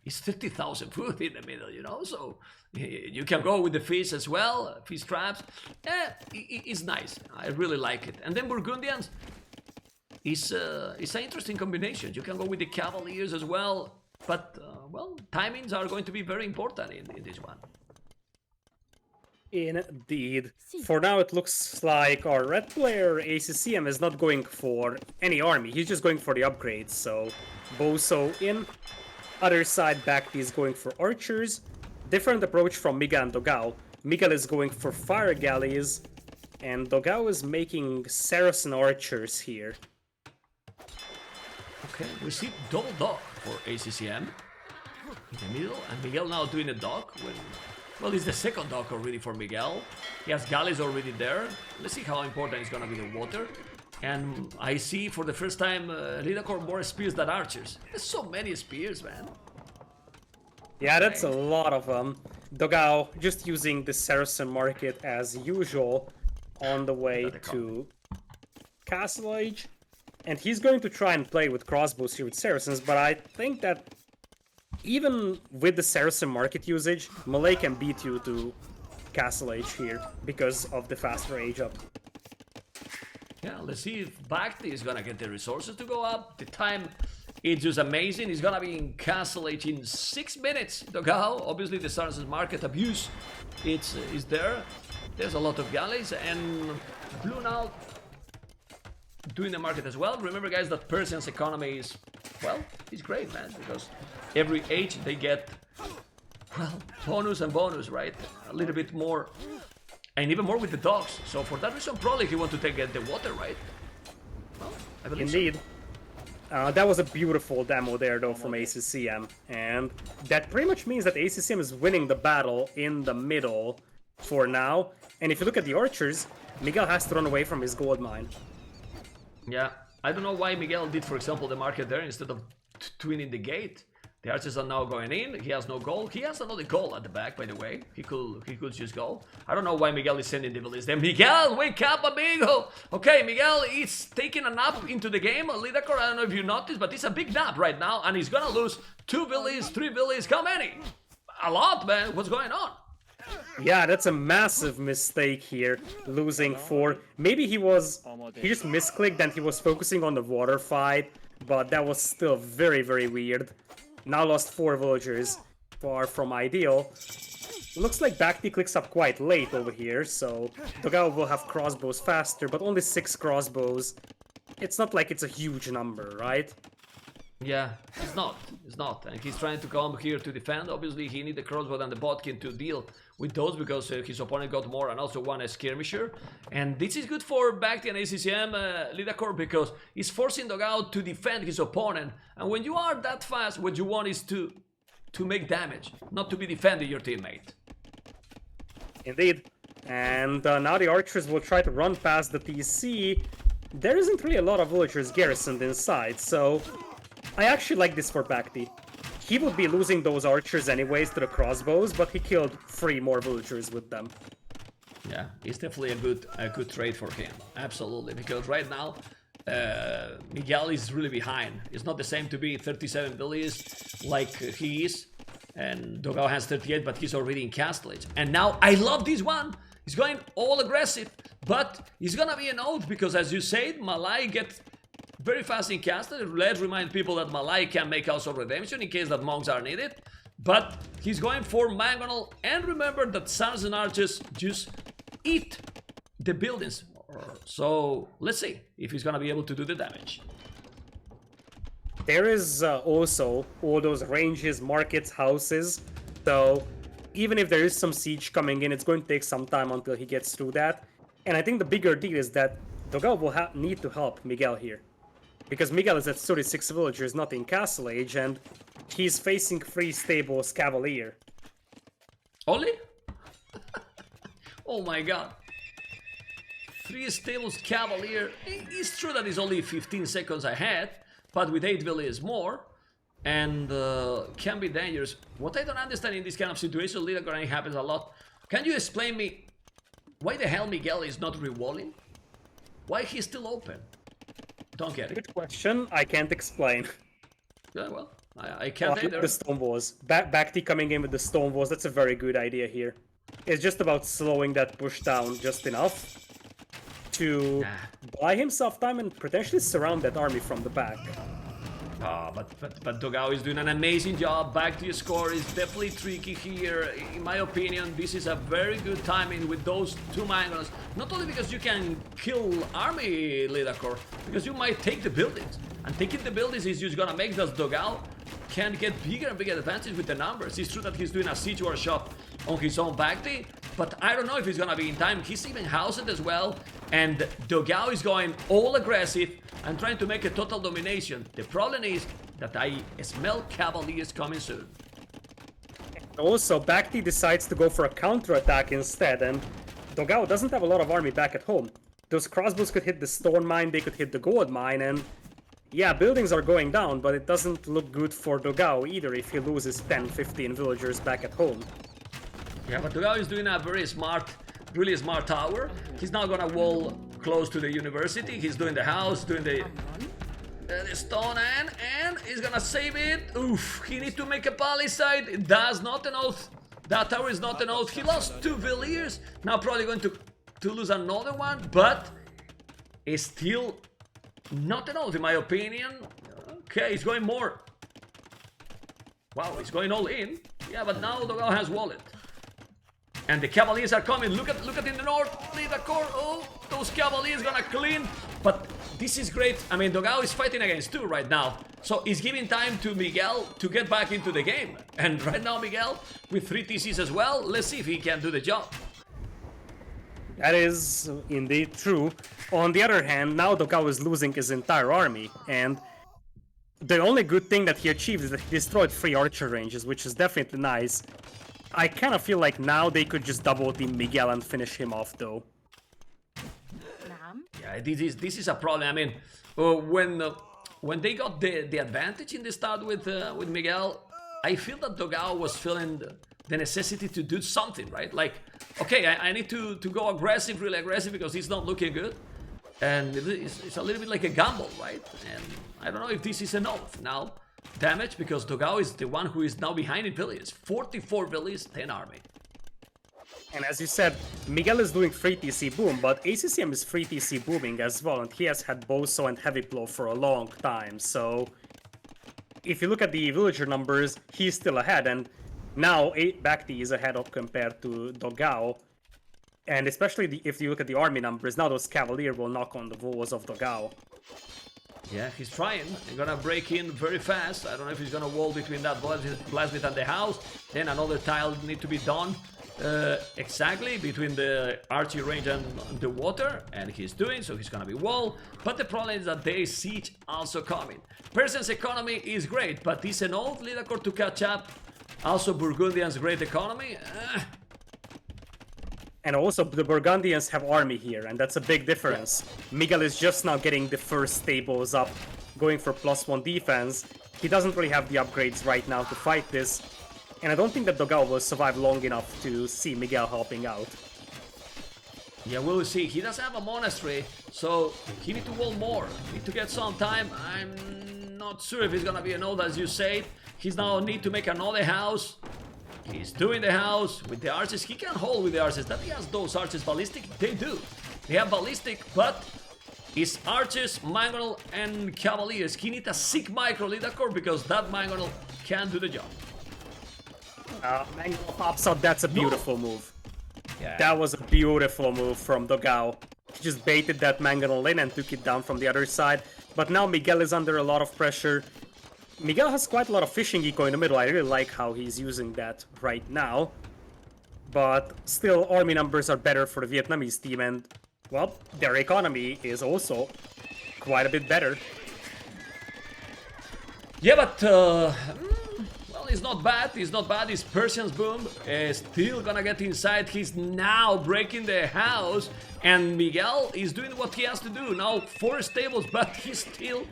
Speaker 2: it's 30,000 food in the middle, you know, so you can go with the fish as well, fish traps. It's nice. I really like it. And then Burgundians is an interesting combination. You can go with the Cavaliers as well, but well, timings are going to be very important in this one.
Speaker 1: Indeed. For now, it looks like our red player ACCM is not going for any army. He's just going for the upgrades. So Boso in. Other side, BACT is going for archers. Different approach from Miguel and DOGAO. Miguel is going for fire galleys, and DOGAO is making Saracen archers here.
Speaker 2: Okay, we see double dock for ACCM in the middle, and Miguel now doing a dock. Well, it's the second dock already for Miguel. He has galleys already there. Let's see how important it's gonna be the water. And I see for the first time Lidacor more spears than archers. There's so many spears, man.
Speaker 1: Yeah, that's a lot of them. DOGAO just using the Saracen market as usual on the way to Castle Age. And he's going to try and play with crossbows here with Saracens, but I think that even with the Saracen market usage, Malay can beat you to Castle Age here because of the faster age up.
Speaker 2: Yeah, let's see if BACT is gonna get the resources to go up. The time is just amazing. It's gonna be in Castle Age in 6 minutes. DOGAO, obviously the Saracens market abuse is there. There's a lot of galleys, and Blue now doing the market as well. Remember, guys, that Persian's economy is, well, it's great, man, because every age they get, well, bonus and bonus, right? A little bit more. And even more with the dogs. So for that reason, probably he want to take the water, right? Well, I believe
Speaker 1: Indeed.
Speaker 2: So.
Speaker 1: That was a beautiful demo there, though, from ACCM. And that pretty much means that ACCM is winning the battle in the middle for now. And if you look at the archers, Miguel has to run away from his gold mine.
Speaker 2: Yeah, I don't know why Miguel did, for example, the market there instead of twinning the gate. The archers are now going in. He has no goal. He has another goal at the back, by the way. He could just go. I don't know why Miguel is sending the village there. Miguel, wake up, amigo! Okay, Miguel is taking a nap into the game. Lidacor, I don't know if you noticed, but it's a big nap right now, and he's gonna lose 2 villages, 3 villages. How many? A lot, man. What's going on?
Speaker 1: Yeah, that's a massive mistake here, losing 4. Maybe he just misclicked and he was focusing on the water fight, but that was still very, very weird. Now lost 4 villagers, far from ideal. Looks like BACT clicks up quite late over here, so DOGAO will have crossbows faster, but only 6 crossbows. It's not like it's a huge number, right?
Speaker 2: Yeah, it's not. And he's trying to come here to defend. Obviously, he needs the crossbow and the botkin to deal with those because his opponent got more and also one skirmisher. And this is good for BACT and ACCM Lidacor because he's forcing DOGAO to defend his opponent. And when you are that fast, what you want is to make damage, not to be defending your teammate.
Speaker 1: Indeed. And now the archers will try to run past the TC. There isn't really a lot of villagers garrisoned inside, so I actually like this for BACT. he would be losing those archers anyways to the crossbows, but he killed 3 more villagers with them.
Speaker 2: Yeah, it's definitely a good trade for him. Absolutely, because right now Miguel is really behind. It's not the same to be 37 villages like he is, and DOGAO has 38, but he's already in Castle Age. And now I love this one. He's going all aggressive, but he's gonna be an oath because, as you said, Malai gets very fast in Castle. Let's remind people that Malai can make House of Redemption in case that monks are needed. But he's going for Mangonel, and remember that Sons and Archers just eat the buildings. So let's see if he's gonna be able to do the damage.
Speaker 1: There is also all those ranges, markets, houses, so even if there is some siege coming in, it's going to take some time until he gets through that. And I think the bigger deal is that DOGAO will need to help Miguel here. Because Miguel is at 36 villagers, not in Castle Age, and he's facing 3 stables Cavalier.
Speaker 2: Only? Oh my god. 3 stables Cavalier. It's true that he's only 15 seconds ahead, but with 8 villages more, and can be dangerous. What I don't understand in this kind of situation, Leader Granny happens a lot. Can you explain me why the hell Miguel is not rewalling? Why he's still open? Don't get it.
Speaker 1: Good question. I can't explain.
Speaker 2: Yeah, well, I can't either.
Speaker 1: The stone walls. BACT coming in with the stone walls. That's a very good idea here. It's just about slowing that push down just enough to buy himself time and potentially surround that army from the back.
Speaker 2: But DOGAO is doing an amazing job. Back to your score is definitely tricky here. In my opinion, this is a very good timing with those 2 Mangonels. Not only because you can kill army leader core, because you might take the buildings. And taking the buildings is just gonna make those DOGAO can get bigger and bigger advantage with the numbers. It's true that he's doing a siege workshop on his own BACT, but I don't know if he's gonna be in time. He's even housed as well, and DOGAO is going all aggressive and trying to make a total domination. The problem is that I smell Cavaliers coming soon.
Speaker 1: Also, BACT decides to go for a counterattack instead, and DOGAO doesn't have a lot of army back at home. Those crossbows could hit the stone mine, they could hit the gold mine, and yeah, buildings are going down, but it doesn't look good for DOGAO either if he loses 10-15 villagers back at home.
Speaker 2: Yeah, but DOGAO is doing a very smart, really smart tower. He's now gonna wall close to the university. He's doing the house, doing the stone, and he's gonna save it. Oof, he needs to make a palisade. That's not an oath. That tower is not an oath. He lost 2 villiers. Now probably going to lose another one, but it's still not an oath in my opinion. Okay, he's going more. Wow, he's going all in. Yeah, but now DOGAO has wallet. And the Cavaliers are coming. Look at in the north. Lead the core. Oh, those Cavaliers gonna clean. But this is great. I mean, DOGAO is fighting against 2 right now. So it's giving time to Miguel to get back into the game. And right now, Miguel, with 3 TCs as well, let's see if he can do the job.
Speaker 1: That is indeed true. On the other hand, now DOGAO is losing his entire army. And the only good thing that he achieved is that he destroyed 3 archer ranges, which is definitely nice. I kind of feel like now they could just double team Miguel and finish him off, though.
Speaker 2: Yeah, this is a problem. I mean, when they got the advantage in the start with Miguel, I feel that DOGAO was feeling the necessity to do something, right? Like, okay, I need to go aggressive, really aggressive, because he's not looking good, and it's a little bit like a gamble, right? And I don't know if this is enough now. Damage, because DOGAO is the one who is now behind in villages. 44 villages, 10 army.
Speaker 1: And as you said, Miguel is doing 3 TC boom, but ACCM is 3 TC booming as well, and he has had Boso and Heavy Blow for a long time, so if you look at the villager numbers, he's still ahead, and now BACT is ahead of compared to DOGAO, and especially if you look at the army numbers, now those Cavalier will knock on the walls of DOGAO.
Speaker 2: Yeah, he's trying. He's gonna break in very fast. I don't know if he's gonna wall between that blacksmith and the house. Then another tile need to be done exactly between the archery range and the water, and he's doing so. He's gonna be wall. But the problem is that there is siege also coming. Person's economy is great, but is an old leader core to catch up. Also, Burgundians' great economy.
Speaker 1: And also, the Burgundians have army here, and that's a big difference. Yeah. Miguel is just now getting the first stables up, going for +1 defense, he doesn't really have the upgrades right now to fight this. And I don't think that DOGAO will survive long enough to see Miguel helping out.
Speaker 2: Yeah, we'll see. He does have a monastery, so he need to wall more. Need to get some time. I'm not sure if it's gonna be a node, as you say. He's now need to make another house. He's doing the house with the archers. He can hold with the archers. That he has those archers ballistic? They do. They have ballistic, but his archers, mangonel, and cavaliers. He needs a sick micro leader core because that mangonel can do the job.
Speaker 1: Mangonel pops up. That's a beautiful move.
Speaker 2: Yeah.
Speaker 1: That was a beautiful move from DOGAO. He just baited that mangonel in and took it down from the other side. But now Miguel is under a lot of pressure. Miguel has quite a lot of fishing eco in the middle. I really like how he's using that right now. But still, army numbers are better for the Vietnamese team, and, well, their economy is also quite a bit better.
Speaker 2: Yeah, but, well, it's not bad. It's not bad. It's Persian's boom. Still gonna get inside. He's now breaking the house, and Miguel is doing what he has to do. Now, 4 stables, but he's still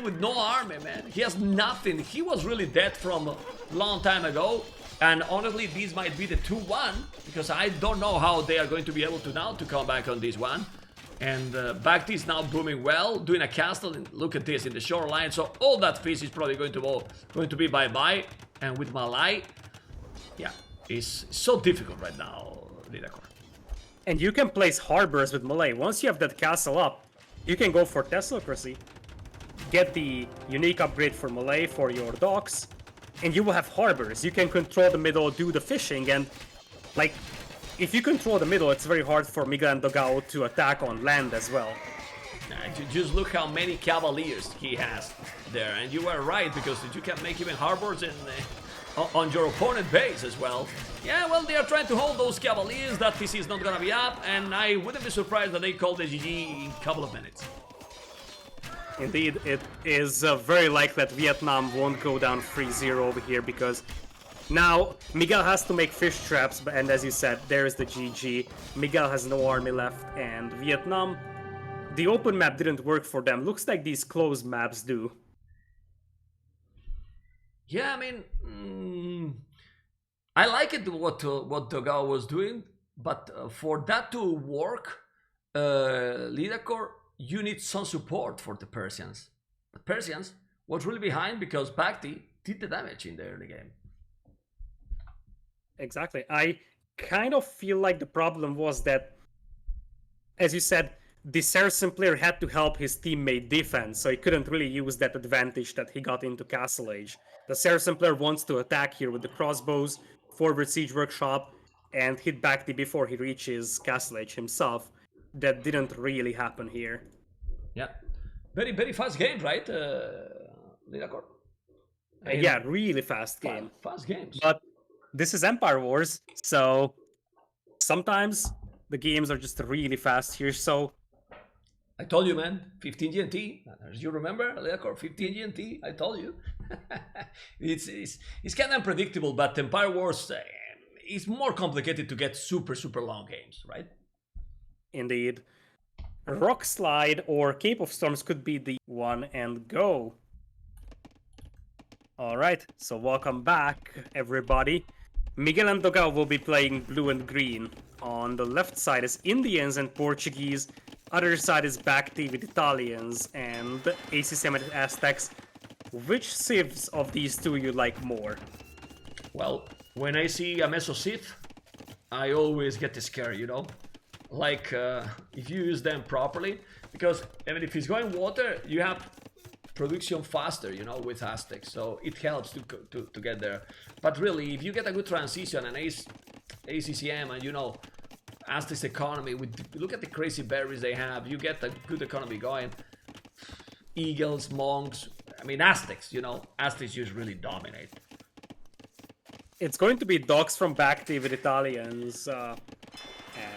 Speaker 2: with no army, man. He has nothing. He was really dead from a long time ago. And honestly, this might be the 2-1, because I don't know how they are going to be able to now to come back on this one. And BACT is now booming well, doing a castle. And look at this in the shoreline. So all that fish is probably going to be bye-bye. And with Malay, yeah, it's so difficult right now, Lidakor.
Speaker 1: And you can place harbors with Malay. Once you have that castle up, you can go for Teslocracy. Get the unique upgrade for Malay for your docks, and you will have harbors. You can control the middle, do the fishing, and like, if you control the middle, it's very hard for Miguel and DOGAO to attack on land as well.
Speaker 2: Just look how many cavaliers he has there, and you were right, because you can make even harbors in, on your opponent base as well. Yeah, well, they are trying to hold those cavaliers. That PC is not gonna be up, and I wouldn't be surprised that they call the GG in a couple of minutes.
Speaker 1: Indeed, it is very likely that Vietnam won't go down 3-0 over here, because now Miguel has to make fish traps, and as you said, there's the GG. Miguel has no army left, and Vietnam, the open map didn't work for them. Looks like these closed maps do.
Speaker 2: Yeah, I mean, I like it what DOGAO was doing, but for that to work, Lidakor, you need some support for the Persians. But Persians was really behind because BACT did the damage in the early game.
Speaker 1: Exactly. I kind of feel like the problem was that, as you said, the Saracen player had to help his teammate defense, so he couldn't really use that advantage that he got into Castle Age. The Saracen player wants to attack here with the crossbows, forward siege workshop, and hit BACT before he reaches Castle Age himself. That didn't really happen here.
Speaker 2: Yeah, very, very fast game, right, Lidakor?
Speaker 1: Yeah, really fast game.
Speaker 2: Fast games.
Speaker 1: But this is Empire Wars, so sometimes the games are just really fast here, so...
Speaker 2: I told you, man, 15 GMT. As you remember, Lidakor, 15 GMT, I told you. It's kind of unpredictable, but Empire Wars is more complicated to get super, super long games, right?
Speaker 1: Indeed. Rock Slide or Cape of Storms could be the one and go. Alright, so welcome back, everybody. Miguel and DOGAO will be playing blue and green. On the left side is Indians and Portuguese. Other side is BACT with Italians and ACCM and Aztecs. Which civs of these two you like more?
Speaker 2: Well, when I see a Meso Civ, I always get scared, you know? Like, if you use them properly, because even if it's going water, you have production faster, you know, with Aztecs, so it helps to get there. But really, if you get a good transition and ACCM and, you know, Aztecs economy, look at the crazy berries they have, you get a good economy going. Eagles, monks, I mean, Aztecs, you know, Aztecs just really dominate.
Speaker 1: It's going to be dogs from BACT with Italians.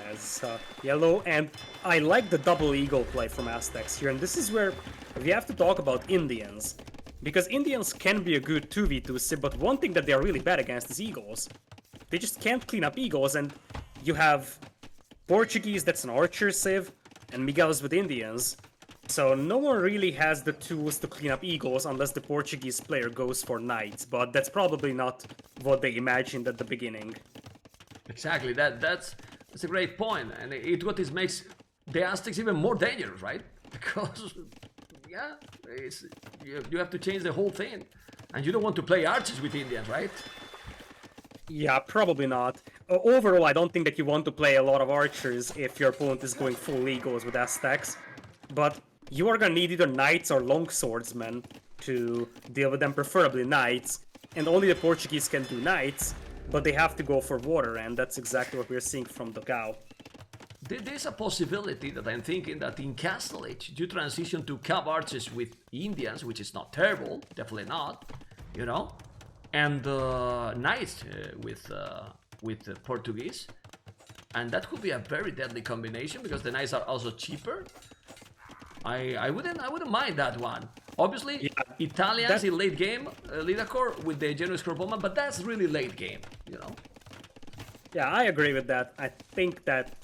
Speaker 1: As yellow, and I like the double eagle play from Aztecs here, and this is where we have to talk about Indians, because Indians can be a good 2v2 civ, but one thing that they are really bad against is eagles. They just can't clean up eagles, and you have Portuguese, that's an archer civ, and Miguel's with Indians, So no one really has the tools to clean up eagles unless the Portuguese player goes for knights, but that's probably not what they imagined at the beginning.
Speaker 2: Exactly, that's a great point, and what this makes the Aztecs even more dangerous, right? Because yeah, you have to change the whole thing, and you don't want to play archers with Indians, right?
Speaker 1: Yeah, probably not. Overall, I don't think that you want to play a lot of archers if your opponent is going full eagles with Aztecs, but you are gonna need either knights or long swordsmen to deal with them, preferably knights, and only the Portuguese can do knights, but they have to go for water, and that's exactly what we're seeing from DOGAO.
Speaker 2: There's a possibility that I'm thinking that in Castle Age, you transition to cav archers with Indians, which is not terrible, definitely not, you know, and knights with the Portuguese, and that could be a very deadly combination because the knights are also cheaper. I wouldn't mind that one. Obviously, yeah, Italians in late game, Lidacor with the Generous Corpoma, but that's really late game, you know.
Speaker 1: Yeah, I agree with that. I think that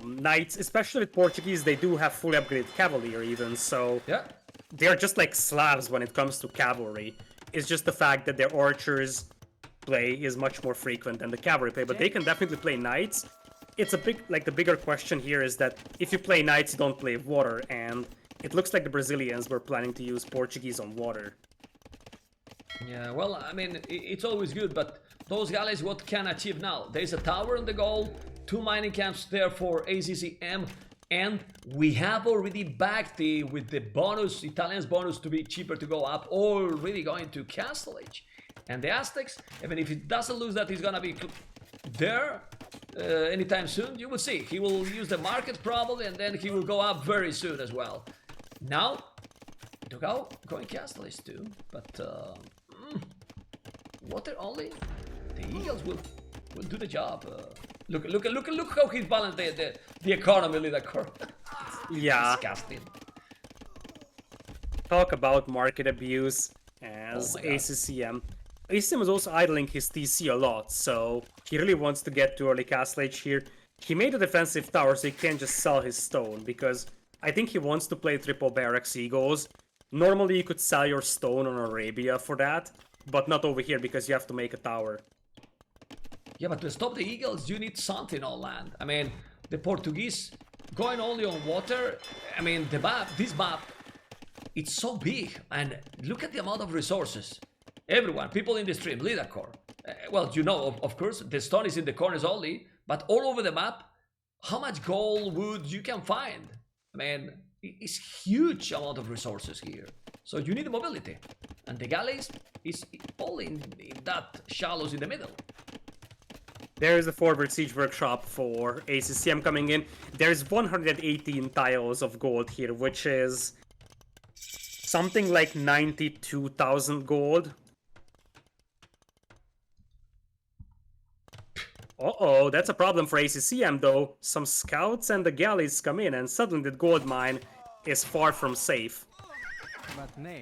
Speaker 1: knights, especially with Portuguese, they do have fully upgraded cavalry even, so
Speaker 2: yeah,
Speaker 1: they're just like Slavs when it comes to cavalry. It's just the fact that their archers play is much more frequent than the cavalry play, but they can definitely play knights. It's a the bigger question here is that if you play knights, you don't play water, and it looks like the Brazilians were planning to use Portuguese on water.
Speaker 2: Yeah, well, I mean, it's always good, but those galleys, what can achieve now? There's a tower on the goal, 2 mining camps there for ACCM, and we have already backed with the bonus, Italians bonus to be cheaper to go up, already going to Castle Age. And the Aztecs, even if he doesn't lose that, he's gonna be there anytime soon. You will see. He will use the market probably, and then he will go up very soon as well. Now, DOGAO going Castle Age too, but water only. The Eagles will do the job. Look how he's balanced the economy, Lidacor.
Speaker 1: Yeah.
Speaker 2: Disgusting.
Speaker 1: Talk about market abuse as ACCM. ACCM is also idling his TC a lot, so he really wants to get to early Castle Age here. He made a defensive tower so he can't just sell his stone, because I think he wants to play triple barracks eagles. Normally you could sell your stone on Arabia for that, but not over here because you have to make a tower.
Speaker 2: Yeah, but to stop the eagles, you need something on land. I mean, the Portuguese going only on water. I mean, this map, it's so big, and look at the amount of resources. Everyone, people in the stream, Lidacor. Well, you know, of course, the stone is in the corners only, but all over the map, how much gold, wood you can find. I mean, it's huge amount of resources here. So you need mobility. And the galleys is all in that shallows in the middle.
Speaker 1: There's the forward siege workshop for ACCM coming in. There's 118 tiles of gold here, which is something like 92,000 gold. Uh-oh, that's a problem for ACCM though. Some scouts and the galleys come in and suddenly the gold mine is far from safe.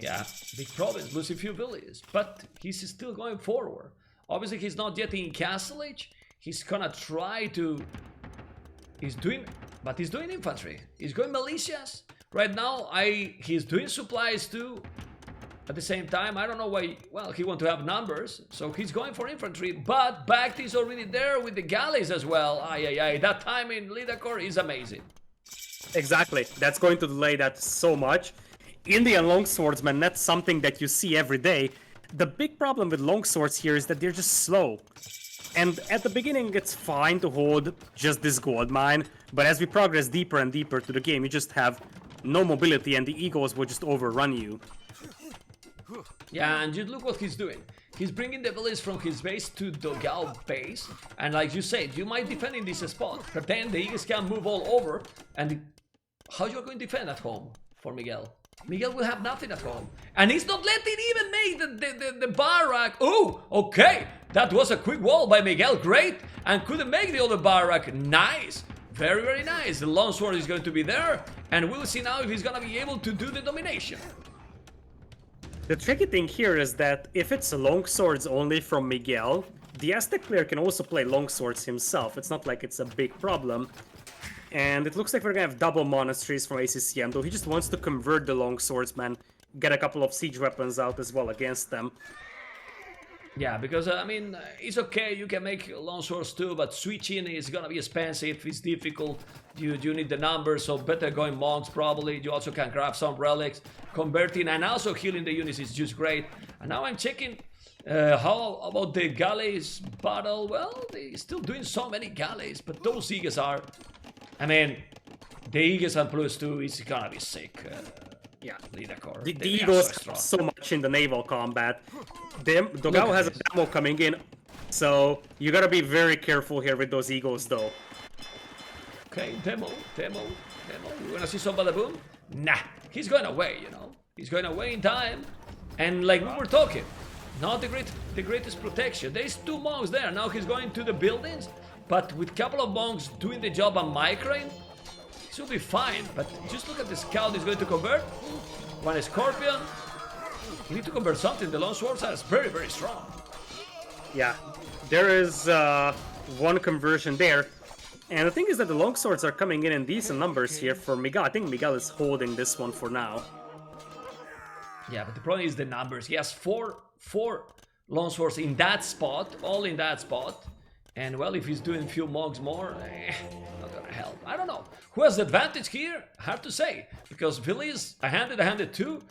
Speaker 2: Yeah, big problem, losing few villages, but he's still going forward. Obviously he's not yet in Castle Age. He's gonna try to... He's doing infantry. He's going militias. Right now, he's doing supplies too. At the same time, I don't know why... Well, he wants to have numbers, so he's going for infantry. But BACT is already there with the galleys as well. That time in Lidacor is amazing.
Speaker 1: Exactly. That's going to delay that so much. Indian longswordsmen, that's something that you see every day. The big problem with longswords here is that they're just slow. And at the beginning, it's fine to hold just this gold mine, but as we progress deeper and deeper to the game, you just have no mobility and the eagles will just overrun you.
Speaker 2: Yeah, and you look what he's doing. He's bringing the village from his base to DOGAO base, and like you said, you might defend in this spot, but then the eagles can move all over, and how you're going to defend at home for Miguel? Miguel will have nothing at home, and he's not letting even make the barrack. Oh, okay, that was a quick wall by Miguel, great, and couldn't make the other barrack. Nice, very, very nice. The longsword is going to be there, and we'll see now if he's gonna be able to do the domination.
Speaker 1: The tricky thing here is that if it's longswords only from Miguel, the Aztec player can also play longswords himself. It's not like it's a big problem. And it looks like we're gonna have double monasteries from ACCM, though he just wants to convert the long swordsman, get a couple of siege weapons out as well against them.
Speaker 2: Yeah, because I mean, it's okay, you can make long swords too, but switching is gonna be expensive, it's difficult, you need the numbers, so better going monks probably. You also can grab some relics, converting and also healing the units is just great. And now I'm checking how about the galleys battle. Well, they're still doing so many galleys, but those Eagles are, I mean, the Eagles and +2 is gonna be sick.
Speaker 1: Yeah,
Speaker 2: Leader core.
Speaker 1: the Eagles so much in the naval combat. DOGAO has a demo coming in, so you gotta be very careful here with those Eagles, though.
Speaker 2: Okay, demo. You wanna see some badaboom? Nah, he's going away, you know. He's going away in time, and like we were talking, not the greatest protection. There's 2 monks there. Now he's going to the buildings, but with a couple of monks doing the job on Micrane, he'll be fine. But just look at the scout he's going to convert. One Scorpion. You need to convert something. The long swords are very, very strong.
Speaker 1: Yeah, there is one conversion there. And the thing is that the long swords are coming in decent numbers here for Miguel. I think Miguel is holding this one for now.
Speaker 2: Yeah, but the problem is the numbers. He has four long swords in that spot, all in that spot. And well, if he's doing a few monks more, not gonna help. I don't know. Who has the advantage here? Hard to say. Because Philly's a handed too.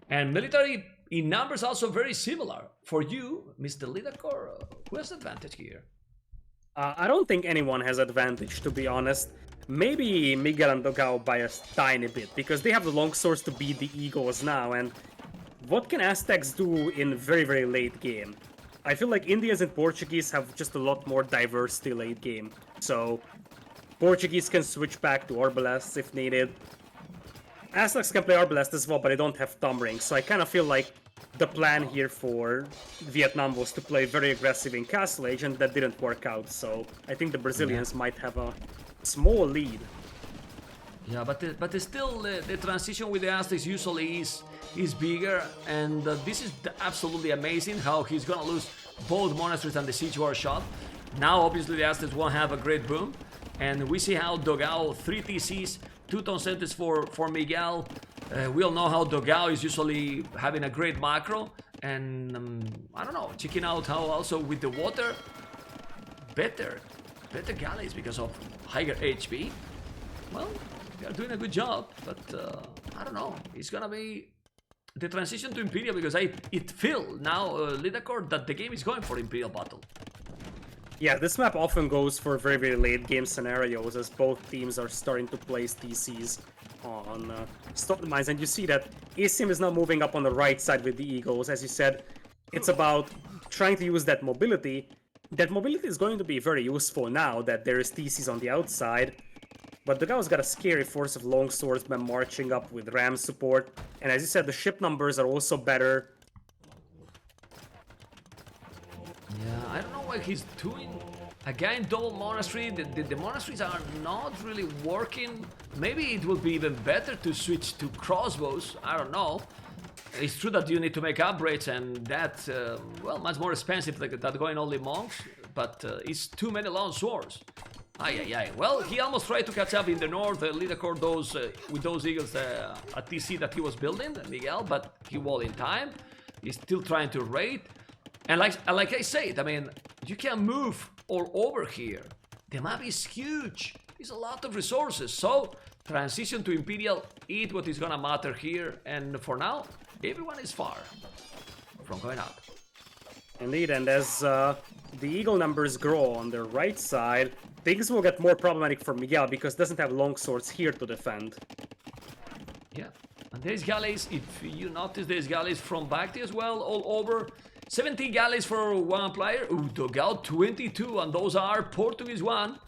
Speaker 2: And military in numbers also very similar. For you, Mr. Lidakor, who has the advantage here?
Speaker 1: I don't think anyone has advantage, to be honest. Maybe Miguel and DOGAO by a tiny bit, because they have the long swords to beat the Eagles now, and what can Aztecs do in very, very late game? I feel like Indians and Portuguese have just a lot more diversity late game. So, Portuguese can switch back to Arbalasts if needed. Aztecs can play Arbalest as well, but they don't have thumb rings, so I kind of feel like the plan here for Vietnam was to play very aggressive in Castle Age, and that didn't work out, so I think the Brazilians might have a small lead.
Speaker 2: Yeah, but still the transition with the Aztecs usually is bigger, and this is absolutely amazing how he's gonna lose both monasteries and the siege war shot. Now obviously the Aztecs won't have a great boom, and we see how DOGAO 3 TCs, 2 ton centers for Miguel. We all know how DOGAO is usually having a great macro, and I don't know, checking out how also with the water, better galleys because of higher HP. Well, they are doing a good job, but I don't know, it's gonna be the transition to Imperial, because it feels now, Lidakor, that the game is going for Imperial battle.
Speaker 1: Yeah, this map often goes for very, very late game scenarios as both teams are starting to place TCs on stone mines, and you see that ACCM is now moving up on the right side with the Eagles. As you said, it's about trying to use that mobility. That mobility is going to be very useful now that there is TCs on the outside, but DOGAO's got a scary force of long swordsmen marching up with ram support, and as you said, the ship numbers are also better.
Speaker 2: Yeah, I don't know what he's doing. Again, double monastery. The monasteries are not really working. Maybe it would be even better to switch to crossbows. I don't know. It's true that you need to make upgrades, and that, well, much more expensive than going only monks. But it's too many long swords. Ay. Well, he almost tried to catch up in the north, Lidakor with those Eagles at TC that he was building, Miguel, but he won in time. He's still trying to raid. And like I said, I mean, you can move all over here. The map is huge. It's a lot of resources. So, transition to Imperial, eat what is gonna matter here. And for now, everyone is far from going up.
Speaker 1: Indeed, and as the Eagle numbers grow on the right side, things will get more problematic for Miguel because he doesn't have long swords here to defend.
Speaker 2: Yeah, and there's galleys. If you notice, there's galleys from BACT as well, all over. 17 galleys for one player. Ooh, DOGAO 22, and those are Portuguese one.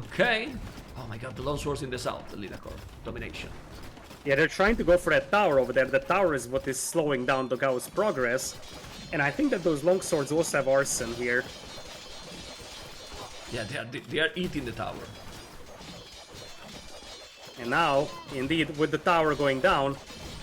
Speaker 2: Okay. Oh my god, the long swords in the south, the Lidakor. Domination.
Speaker 1: Yeah, they're trying to go for that tower over there. The tower is what is slowing down DOGAO's progress. And I think that those long swords also have arson here.
Speaker 2: Yeah, they are eating the tower.
Speaker 1: And now, indeed, with the tower going down,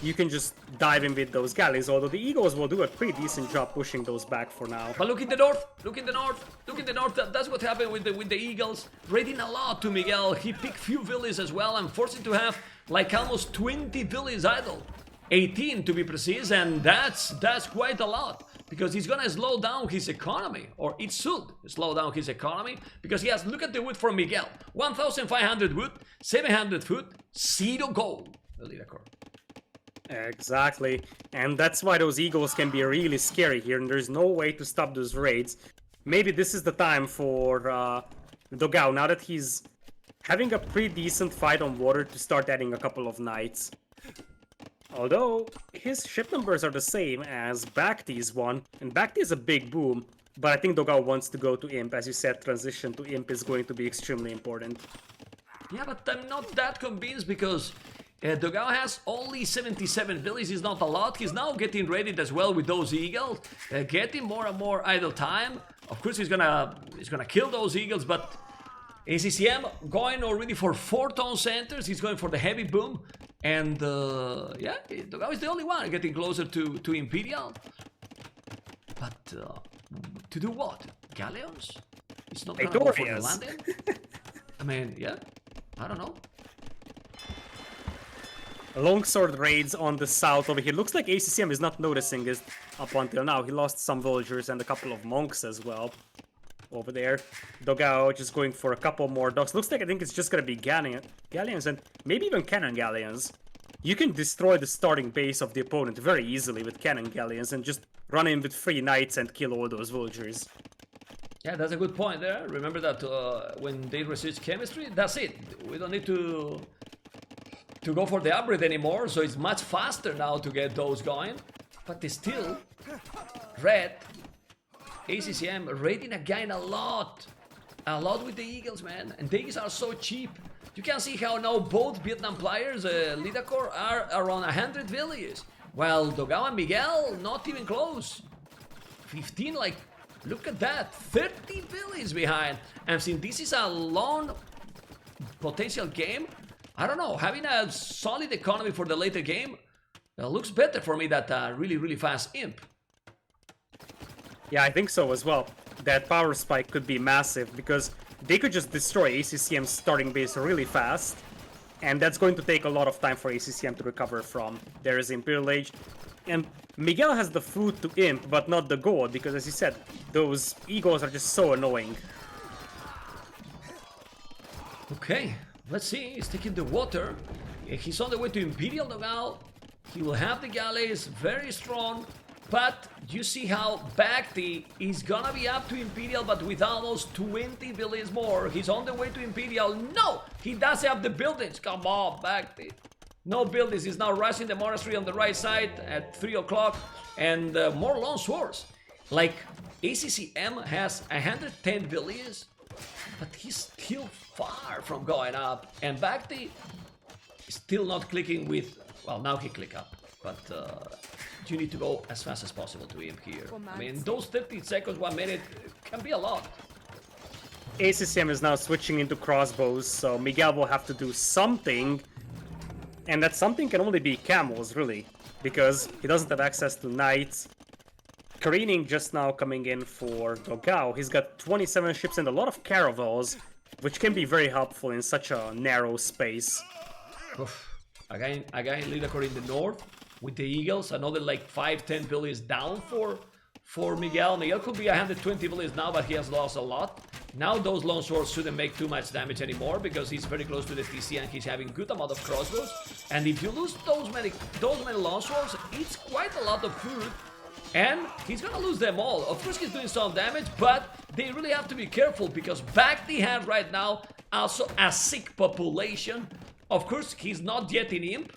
Speaker 1: you can just dive in with those galleys, although the Eagles will do a pretty decent job pushing those back for now.
Speaker 2: But look in the north, look in the north, look in the north. That's what happened with the Eagles. Raiding a lot to Miguel. He picked few villas as well and forced him to have like almost 20 villas idle. 18 to be precise, and that's quite a lot. Because he's gonna slow down his economy, or it should slow down his economy, because he has, look at the wood from Miguel, 1,500 wood, 700 food, 0 gold.
Speaker 1: Exactly, and that's why those Eagles can be really scary here, and there's no way to stop those raids. Maybe this is the time for DOGAO, now that he's having a pretty decent fight on water, to start adding a couple of knights. Although, his ship numbers are the same as BACT's one, and BACT is a big boom, but I think DOGAO wants to go to Imp. As you said, transition to Imp is going to be extremely important.
Speaker 2: Yeah, but I'm not that convinced, because DOGAO has only 77 villas, is not a lot. He's now getting ready as well with those Eagles, getting more and more idle time. Of course, he's gonna kill those Eagles, but ACCM going already for 4 town centers. He's going for the heavy boom. And yeah, DOGAO is the only one getting closer to Imperial. But to do what? Galleons? It's not gonna go for the landing? I mean, yeah, I don't know.
Speaker 1: Longsword raids on the south over here. Looks like ACCM is not noticing this up until now. He lost some villagers and a couple of monks as well. Over there, DOGAO just going for a couple more docks. Looks like I think it's just gonna be galleons and maybe even cannon galleons. You can destroy the starting base of the opponent very easily with cannon galleons and just run in with 3 knights and kill all those villagers.
Speaker 2: Yeah, that's a good point there. Remember that when they research chemistry, that's it. We don't need to go for the upgrade anymore, so it's much faster now to get those going. But they still, red. ACCM raiding again a lot with the Eagles, man, and these are so cheap. You can see how now both Vietnam players, Lidacor, are around 100 villas, while DOGAO and Miguel not even close. 15, like, look at that, 30 villas behind. And since this is a long potential game, I don't know, having a solid economy for the later game looks better for me than really fast Imp.
Speaker 1: Yeah, I think so as well. That power spike could be massive, because they could just destroy ACCM's starting base really fast, and that's going to take a lot of time for ACCM to recover from. There is Imperial Age, and Miguel has the food to Imp, but not the gold, because as you said, those Eagles are just so annoying.
Speaker 2: Okay, let's see, he's taking the water. He's on the way to Imperial DOGAO. He will have the galleys, very strong. But you see how BACT is gonna be up to Imperial, but with almost 20 villas more. He's on the way to Imperial. No! He doesn't have the buildings. Come on, BACT. No buildings. He's now rushing the monastery on the right side at 3 o'clock. And more long swords. Like, ACCM has 110 villas, but he's still far from going up. And BACT is still not clicking with... Well, now he click up, but... you need to go as fast as possible to Imp here. I mean, those 30 seconds, 1 minute, can be a lot.
Speaker 1: ACCM is now switching into crossbows, so Miguel will have to do something. And that something can only be camels, really, because he doesn't have access to knights. Careening just now coming in for DOGAO. He's got 27 ships and a lot of caravels, which can be very helpful in such a narrow space.
Speaker 2: Oof. Again, Lidacor in the north. With the Eagles, another like 5-10 villas down for Miguel. Miguel could be 120 villas now, but he has lost a lot. Now those long swords shouldn't make too much damage anymore, because he's very close to the TC and he's having good amount of crossbows. And if you lose those many long swords, it's quite a lot of food. And he's gonna lose them all. Of course he's doing some damage, but they really have to be careful, because BACT has right now also a sick population. Of course he's not yet in Imp.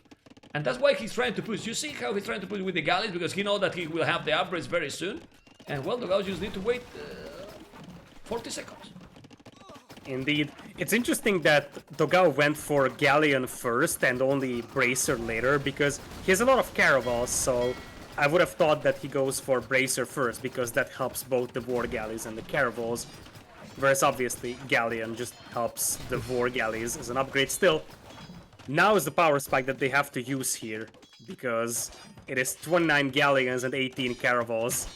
Speaker 2: And that's why he's trying to push. You see how he's trying to push with the galleys, because he knows that he will have the upgrades very soon. And well, DOGAO just need to wait 40 seconds.
Speaker 1: Indeed. It's interesting that DOGAO went for Galleon first and only Bracer later, because he has a lot of caravels, so I would have thought that he goes for Bracer first, because that helps both the War Galleys and the caravels. Whereas obviously Galleon just helps the War Galleys as an upgrade still. Now is the power spike that they have to use here. because it is 29 galleons and 18 caravels.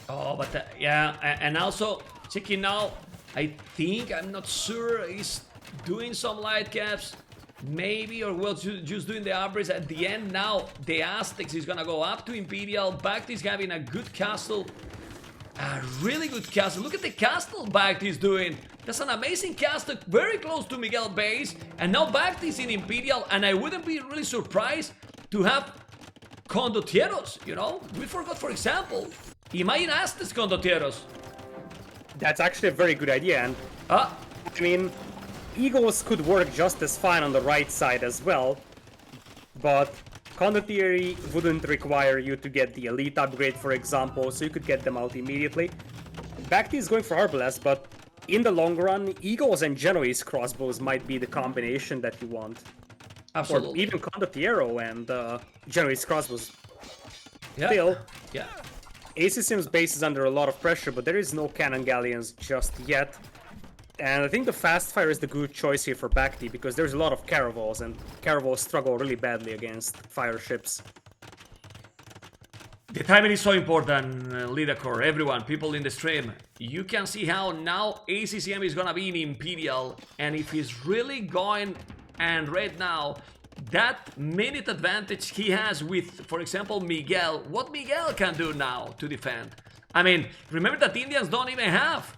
Speaker 2: Oh, but yeah, and also checking now. I think I'm not sure he's doing some light caps, maybe, or well, just doing the average at the end. Now the Aztecs is gonna go up to Imperial. BACT is having a good castle, a really good castle. Look at the castle BACT is doing. That's an amazing castle, very close to Miguel base, and now BACT is in Imperial, and I wouldn't be really surprised to have condotieros. You know, we forgot, for example, imagine Aztecs condotieros.
Speaker 1: That's actually a very good idea, and I mean, Eagles could work just as fine on the right side as well, but Condottieri wouldn't require you to get the elite upgrade, for example, so you could get them out immediately. BACT is going for Arbalest, but in the long run, Eagles and Genoese crossbows might be the combination that you want.
Speaker 2: Absolutely.
Speaker 1: Or even Condottiero and Genoese crossbows.
Speaker 2: Yeah.
Speaker 1: Still,
Speaker 2: Yeah.
Speaker 1: ACCM's base is under a lot of pressure, but there is no cannon galleons just yet. And I think the fast fire is the good choice here for BACT because there's a lot of caravels, and caravels struggle really badly against fire ships.
Speaker 2: The timing is so important, Leader Core, everyone, people in the stream. You can see how now ACCM is gonna be in Imperial, and if he's really going, and right now, that minute advantage he has with, for example, Miguel, what Miguel can do now to defend. I mean, remember that Indians don't even have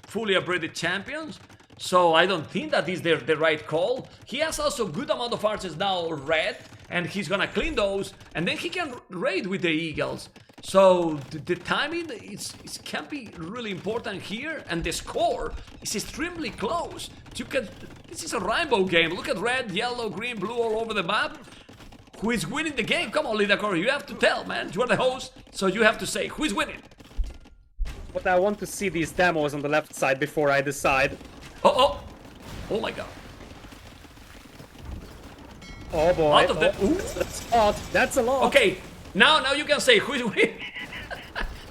Speaker 2: fully upgraded champions, so I don't think that is the right call. He has also good amount of archers now red, and he's gonna clean those, and then he can raid with the Eagles. So the timing can be really important here, and the score is extremely close. This is a rainbow game. Look at red, yellow, green, blue all over the map. Who is winning the game? Come on, Lidakor, you have to tell, man. You are the host, so you have to say who is winning.
Speaker 1: But I want to see these demos on the left side before I decide.
Speaker 2: Oh my god.
Speaker 1: Oh boy.
Speaker 2: Out of the... Ooh.
Speaker 1: That's a lot. That's a lot.
Speaker 2: Okay, now you can say who is winning.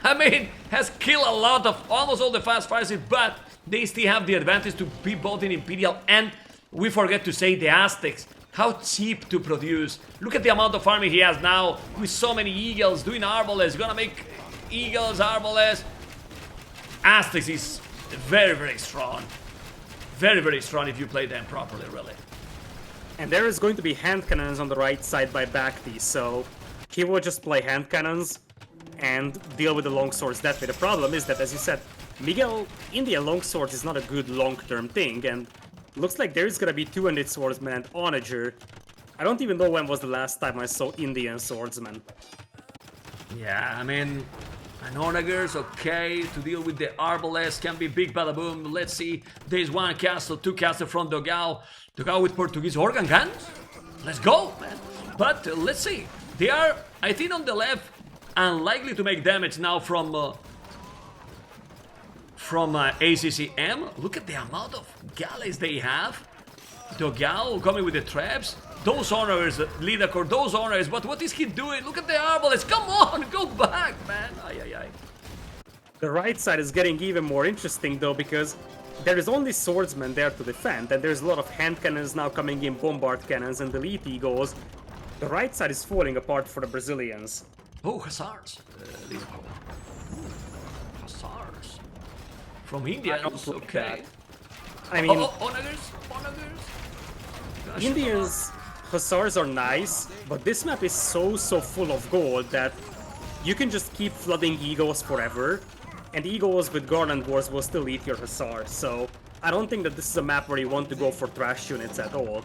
Speaker 2: I mean, has killed a lot of almost all the fast fighters, but they still have the advantage to be both in Imperial, and we forget to say the Aztecs. How cheap to produce. Look at the amount of army he has now with so many Eagles doing Arbalest. Gonna make Eagles, Arbalest. Aztecs is very, very strong. Very, very strong if you play them properly, really.
Speaker 1: And there is going to be hand cannons on the right side by BACT, so he will just play hand cannons and deal with the longswords that way. The problem is that, as you said, Miguel, Indian longswords is not a good long-term thing, and looks like there is gonna be 200 swordsmen and onager. I don't even know when was the last time I saw Indian swordsmen.
Speaker 2: Yeah, I mean, an onagers, okay, to deal with the Arbalest can be big bada boom. Let's see, there's one castle, two castles from DOGAO. DOGAO with Portuguese organ guns. Let's go, man. But let's see, they are, I think, on the left, unlikely to make damage now from ACCM. Look at the amount of galleys they have. DOGAO coming with the traps. Those honors, Lidakor, those honors. But what is he doing? Look at the Arbalest. Come on, go back, man. Ay, ay, ay.
Speaker 1: The right side is getting even more interesting, though, because there is only swordsmen there to defend, and there's a lot of hand cannons now coming in, bombard cannons, and elite eagles. The right side is falling apart for the Brazilians.
Speaker 2: Oh, Hussars. Lidakor. Hussars. From Indians, okay.
Speaker 1: I mean,
Speaker 2: onagers.
Speaker 1: Indians, Hussars are nice, but this map is so full of gold that you can just keep flooding Eagles forever, and Eagles with Garland Wars will still eat your Hussars, so I don't think that this is a map where you want to go for trash units at all.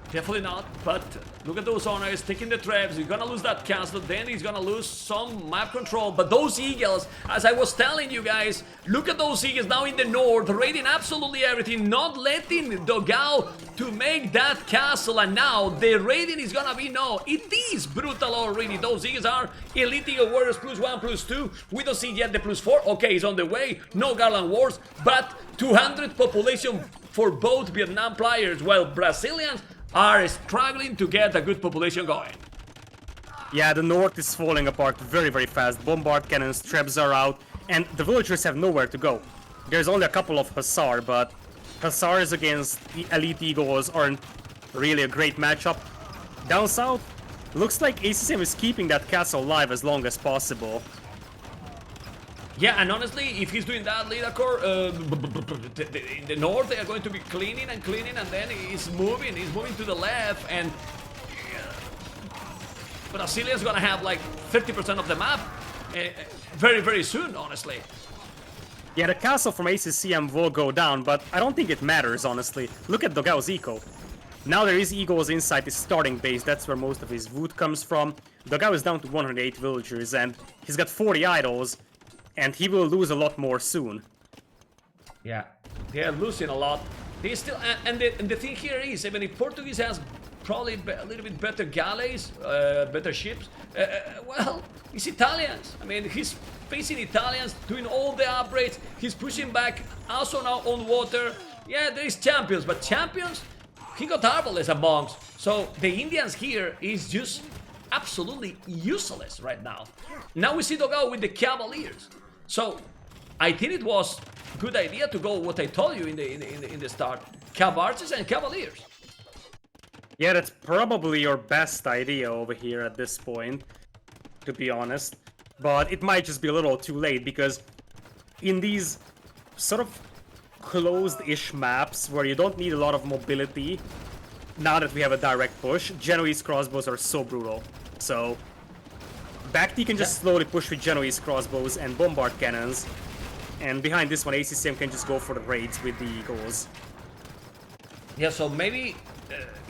Speaker 2: Definitely not, but look at those honors taking the traps. He's gonna lose that castle, then he's gonna lose some map control. But those Eagles, as I was telling you guys, look at those Eagles now in the north, raiding absolutely everything, not letting DOGAO to make that castle. And now the raiding is gonna be, no, it is brutal already. Those Eagles are elite Eagle Warriors +1, +2. We don't see yet the +4. Okay, it's on the way. No Garland Wars, but 200 population for both Vietnam players, while Brazilians are struggling to get a good population going.
Speaker 1: Yeah, the north is falling apart very fast. Bombard cannons, traps are out, and the villagers have nowhere to go. There's only a couple of Hussar, but Hussars against the elite Eagles aren't really a great matchup. Down south, Looks like ACCM is keeping that castle alive as long as possible.
Speaker 2: Yeah, and honestly, if he's doing that, Lidakor, in the north, they are going to be cleaning, and then he's moving to the left, and Brasilia is gonna have like 30% of the map very, very soon, honestly.
Speaker 1: Yeah, the castle from ACCM will go down, but I don't think it matters, honestly. Look at DOGAO's eco. Now there is egos inside his starting base, that's where most of his wood comes from. DOGAO is down to 108 villagers, and he's got 40 idols, and he will lose a lot more soon.
Speaker 2: Yeah, they are losing a lot. They still, and the thing here is, even if Portuguese has probably a little bit better galleys, better ships, well, it's Italians. I mean, he's facing Italians, doing all the upgrades. He's pushing back, also now on water. Yeah, there is champions, but champions, he got Arbalest and monks. So the Indians here is just absolutely useless right now. Now we see DOGAO with the Cavaliers. So I think it was a good idea to go what I told you in the start. Cavarches and Cavaliers.
Speaker 1: Yeah, that's probably your best idea over here at this point, to be honest. But it might just be a little too late, because in these sort of closed-ish maps where you don't need a lot of mobility, now that we have a direct push, Genoese crossbows are so brutal. So BACT can just slowly push with Genoese crossbows and bombard cannons, and behind this one ACCM can just go for the raids with the eagles.
Speaker 2: Yeah, so maybe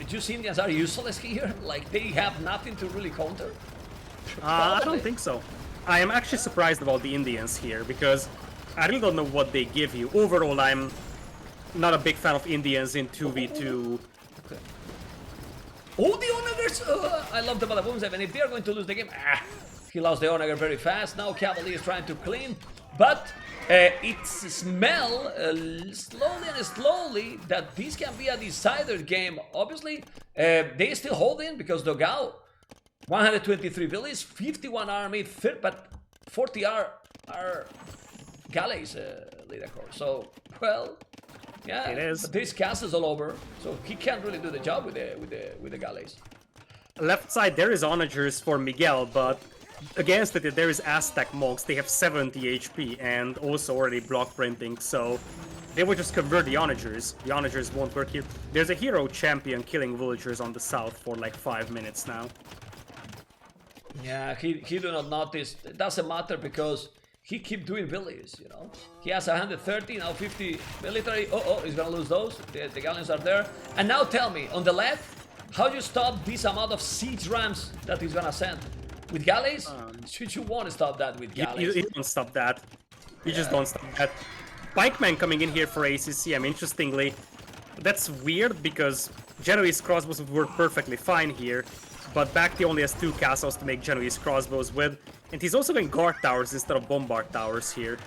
Speaker 2: just Indians are useless here? Like, they have nothing to really counter?
Speaker 1: I don't think so. I am actually surprised about the Indians here, because I really don't know what they give you. Overall, I'm not a big fan of Indians in 2v2.
Speaker 2: Okay. Oh, the Onagers! I love the Badabooms, and if they are going to lose the game, he lost the Onager very fast. Now Cavalier is trying to clean, but it's smell slowly that this can be a decider game. Obviously, they still hold in because DOGAO 123 villages, 51 army, but 40 are galleys, Lidakor. So, well, yeah,
Speaker 1: it is.
Speaker 2: But this castle's all over, so he can't really do the job with the galleys.
Speaker 1: Left side there is onagers for Miguel, but against it there is Aztec monks. They have 70 HP and also already block printing, so they will just convert the onagers. The onagers won't work here. There's a hero champion killing villagers on the south for like 5 minutes now.
Speaker 2: Yeah, he do not notice. It doesn't matter because he keep doing villages, you know. He has 130, now 50 military. Oh, he's gonna lose those. The galleons are there. And now tell me, on the left, how do you stop this amount of siege rams that he's gonna send? With galleys? Should you want to stop that with galleys?
Speaker 1: You don't stop that. You just don't stop that. Pikeman coming in here for ACCM, interestingly. That's weird because Genoese crossbows would work perfectly fine here. But BACT only has 2 castles to make Genoese crossbows with. And he's also going guard towers instead of bombard towers here.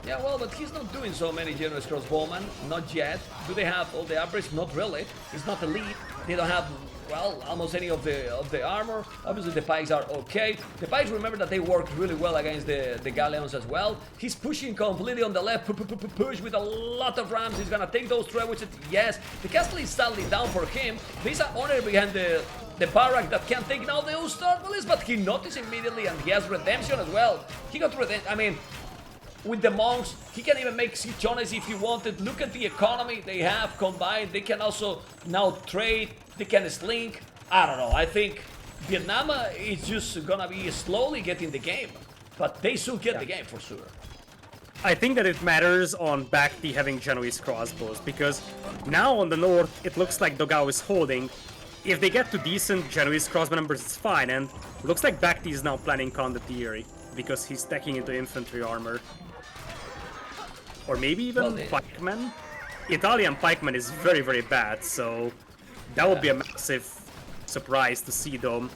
Speaker 2: Yeah, well, but he's not doing so many Genoese crossbowmen, not yet. Do they have all the upgrades? Not really. It's not elite. They don't have, well, almost any of the armor. Obviously, the pikes are okay. The pikes, remember that they work really well against the galleons as well. He's pushing completely on the left, push with a lot of rams. He's gonna take those trebuchets. Yes, the castle is sadly down for him. There's an honor behind the barrack that can take now the Ustarbalis, but he noticed immediately, and he has redemption as well. He got redemption. I mean, with the monks, he can even make siege honors if he wanted. Look at the economy they have combined. They can also now trade. They can slink. I don't know. I think Vietnam is just gonna be slowly getting the game, but they should get the game for sure.
Speaker 1: I think that it matters on BACT having Genoese crossbows, because now on the north it looks like DOGAO is holding. If they get to decent Genoese crossbow numbers, it's fine, and looks like BACT is now planning condottieri because he's stacking into infantry armor. Or maybe even pikemen? Italian pikeman is very, very bad, so that would be a massive surprise to see them.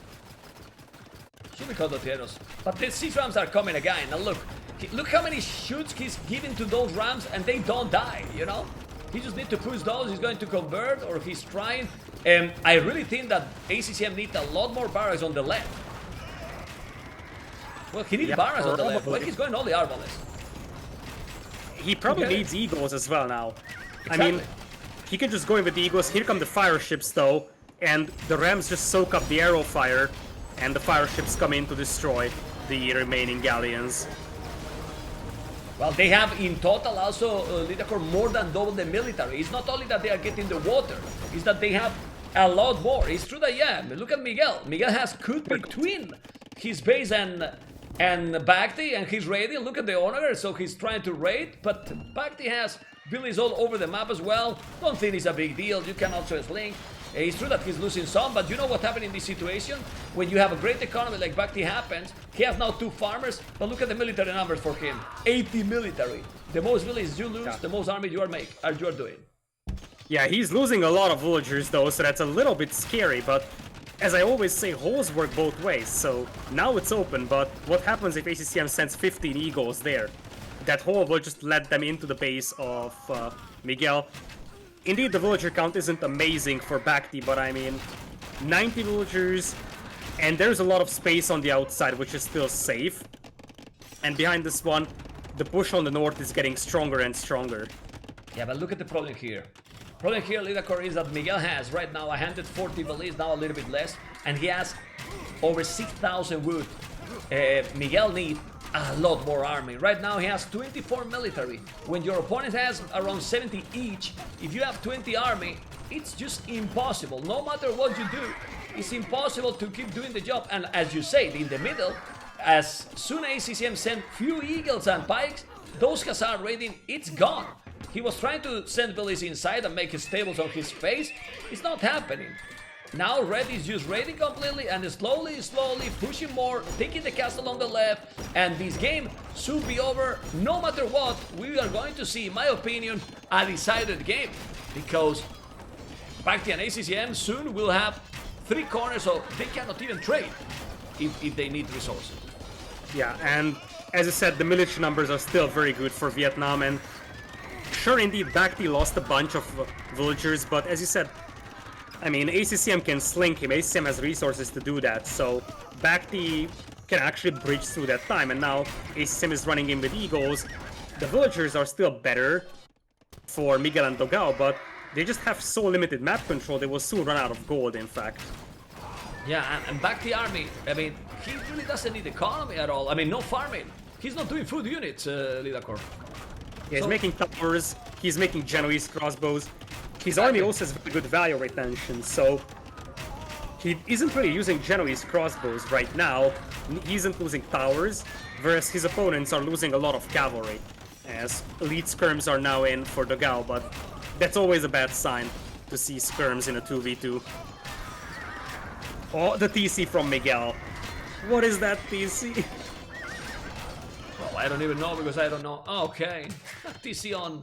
Speaker 2: Should be condottieros. But the siege rams are coming again. Now look how many shoots he's giving to those rams and they don't die, you know? He just needs to push those, he's going to convert, or he's trying. And I really think that ACCM needs a lot more barracks on the left. Well, he needs barracks on the left. Well, he's going all the arbalists.
Speaker 1: He probably needs eagles as well now. Exactly. I mean, he can just go in with the eagles. Here come the fire ships though, and the rams just soak up the arrow fire, and the fire ships come in to destroy the remaining galleons.
Speaker 2: Well, they have in total also, Lidakor, more than double the military. It's not only that they are getting the water, it's that they have a lot more. It's true that, yeah, look at Miguel. Miguel has cut between his base and BACT, and he's raiding. Look at the honor, so he's trying to raid, but BACT has villas all over the map as well. Don't think it's a big deal. You can also slink. It's true that he's losing some, but you know what happened in this situation? When you have a great economy like BACT happens, he has now 2 farmers, but look at the military numbers for him. 80 military. The most villages you lose, the most army you are doing.
Speaker 1: Yeah, he's losing a lot of villagers though, so that's a little bit scary, but as I always say, holes work both ways, so now it's open, but what happens if ACCM sends 15 eagles there? That hole will just let them into the base of Miguel. Indeed, the villager count isn't amazing for BACT, but I mean, 90 villagers, and there's a lot of space on the outside, which is still safe. And behind this one, the push on the north is getting stronger and stronger.
Speaker 2: Yeah, but look at the problem here. Problem here, Lidakor, is that Miguel has right now 140 villas, now a little bit less, and he has over 6,000 wood. Miguel needs a lot more army. Right now he has 24 military. When your opponent has around 70 each, if you have 20 army, it's just impossible. No matter what you do, it's impossible to keep doing the job. And as you said, in the middle, as soon as ACCM sent few eagles and pikes, those Khazar raiding, it's gone. He was trying to send villas inside and make his stables on his face. It's not happening. Now Red is just raiding completely and slowly pushing more, taking the castle on the left, and this game should be over. No matter what, we are going to see, in my opinion, a decided game, because BACT and ACCM soon will have 3 corners, so they cannot even trade if they need resources.
Speaker 1: Yeah, and as I said, the military numbers are still very good for Vietnam, and sure, indeed, BACT lost a bunch of villagers, but as you said, I mean, ACCM can slink him, ACCM has resources to do that, so BACT can actually bridge through that time, and now ACCM is running in with eagles. The villagers are still better for Miguel and DOGAO, but they just have so limited map control, they will soon run out of gold, in fact.
Speaker 2: Yeah, and BACT army, I mean, he really doesn't need economy at all. I mean, no farming. He's not doing food units, Lidakor.
Speaker 1: Yeah, he's making towers, he's making Genoese crossbows. His army also has very good value retention, so he isn't really using Genoese crossbows right now. He isn't losing towers, whereas his opponents are losing a lot of cavalry, as elite skirms are now in for DOGAO, but that's always a bad sign to see skirms in a 2v2. Oh, the TC from Miguel. What is that TC?
Speaker 2: Well, I don't even know because I don't know. Oh, okay, TC on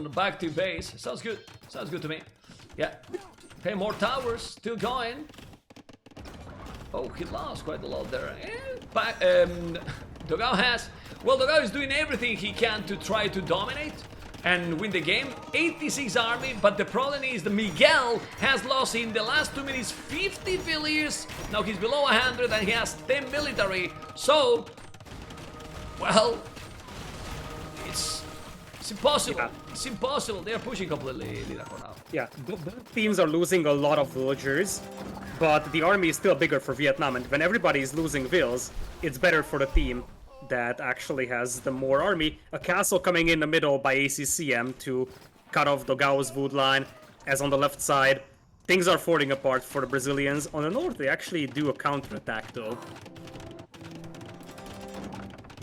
Speaker 2: BACT base. Sounds good. Sounds good to me. Yeah. Okay, more towers. Still going. Oh, he lost quite a lot there. DOGAO has... Well, DOGAO is doing everything he can to try to dominate and win the game. 86 army, but the problem is that Miguel has lost in the last 2 minutes 50 villagers. Now he's below 100 and he has 10 military. So, well, it's impossible. Yeah. It's impossible. They are pushing completely Lidakor now.
Speaker 1: Yeah, both teams are losing a lot of villagers, but the army is still bigger for Vietnam, and when everybody is losing vills, it's better for the team that actually has the more army. A castle coming in the middle by ACCM to cut off DOGAO's wood line, as on the left side, things are falling apart for the Brazilians. On the north, they actually do a counterattack though.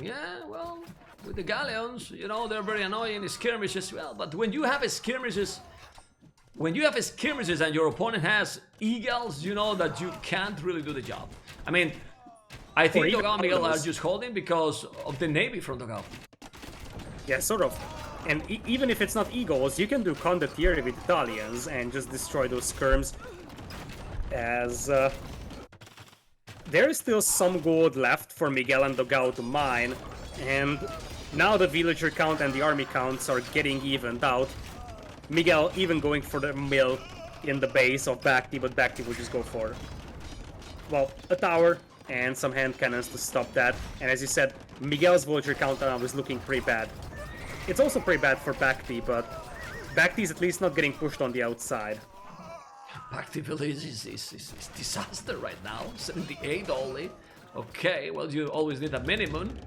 Speaker 2: Yeah, well, with the galleons, you know, they're very annoying skirmishes. Well, but when you have skirmishes, and your opponent has eagles, you know that you can't really do the job. I mean, I think DOGAO and Miguel are just holding because of the navy from DOGAO.
Speaker 1: Yeah, sort of. And even if it's not eagles, you can do condottieri with Italians and just destroy those skirms. As there is still some gold left for Miguel and DOGAO to mine, and now the villager count and the army counts are getting evened out. Miguel even going for the mill in the base of BACT, but BACT will just go for, well, a tower and some hand cannons to stop that. And as you said, Miguel's villager count now is looking pretty bad. It's also pretty bad for BACT, but BACT is at least not getting pushed on the outside.
Speaker 2: BACT village is disaster right now. 78 only. Okay, well, you always need a minimum.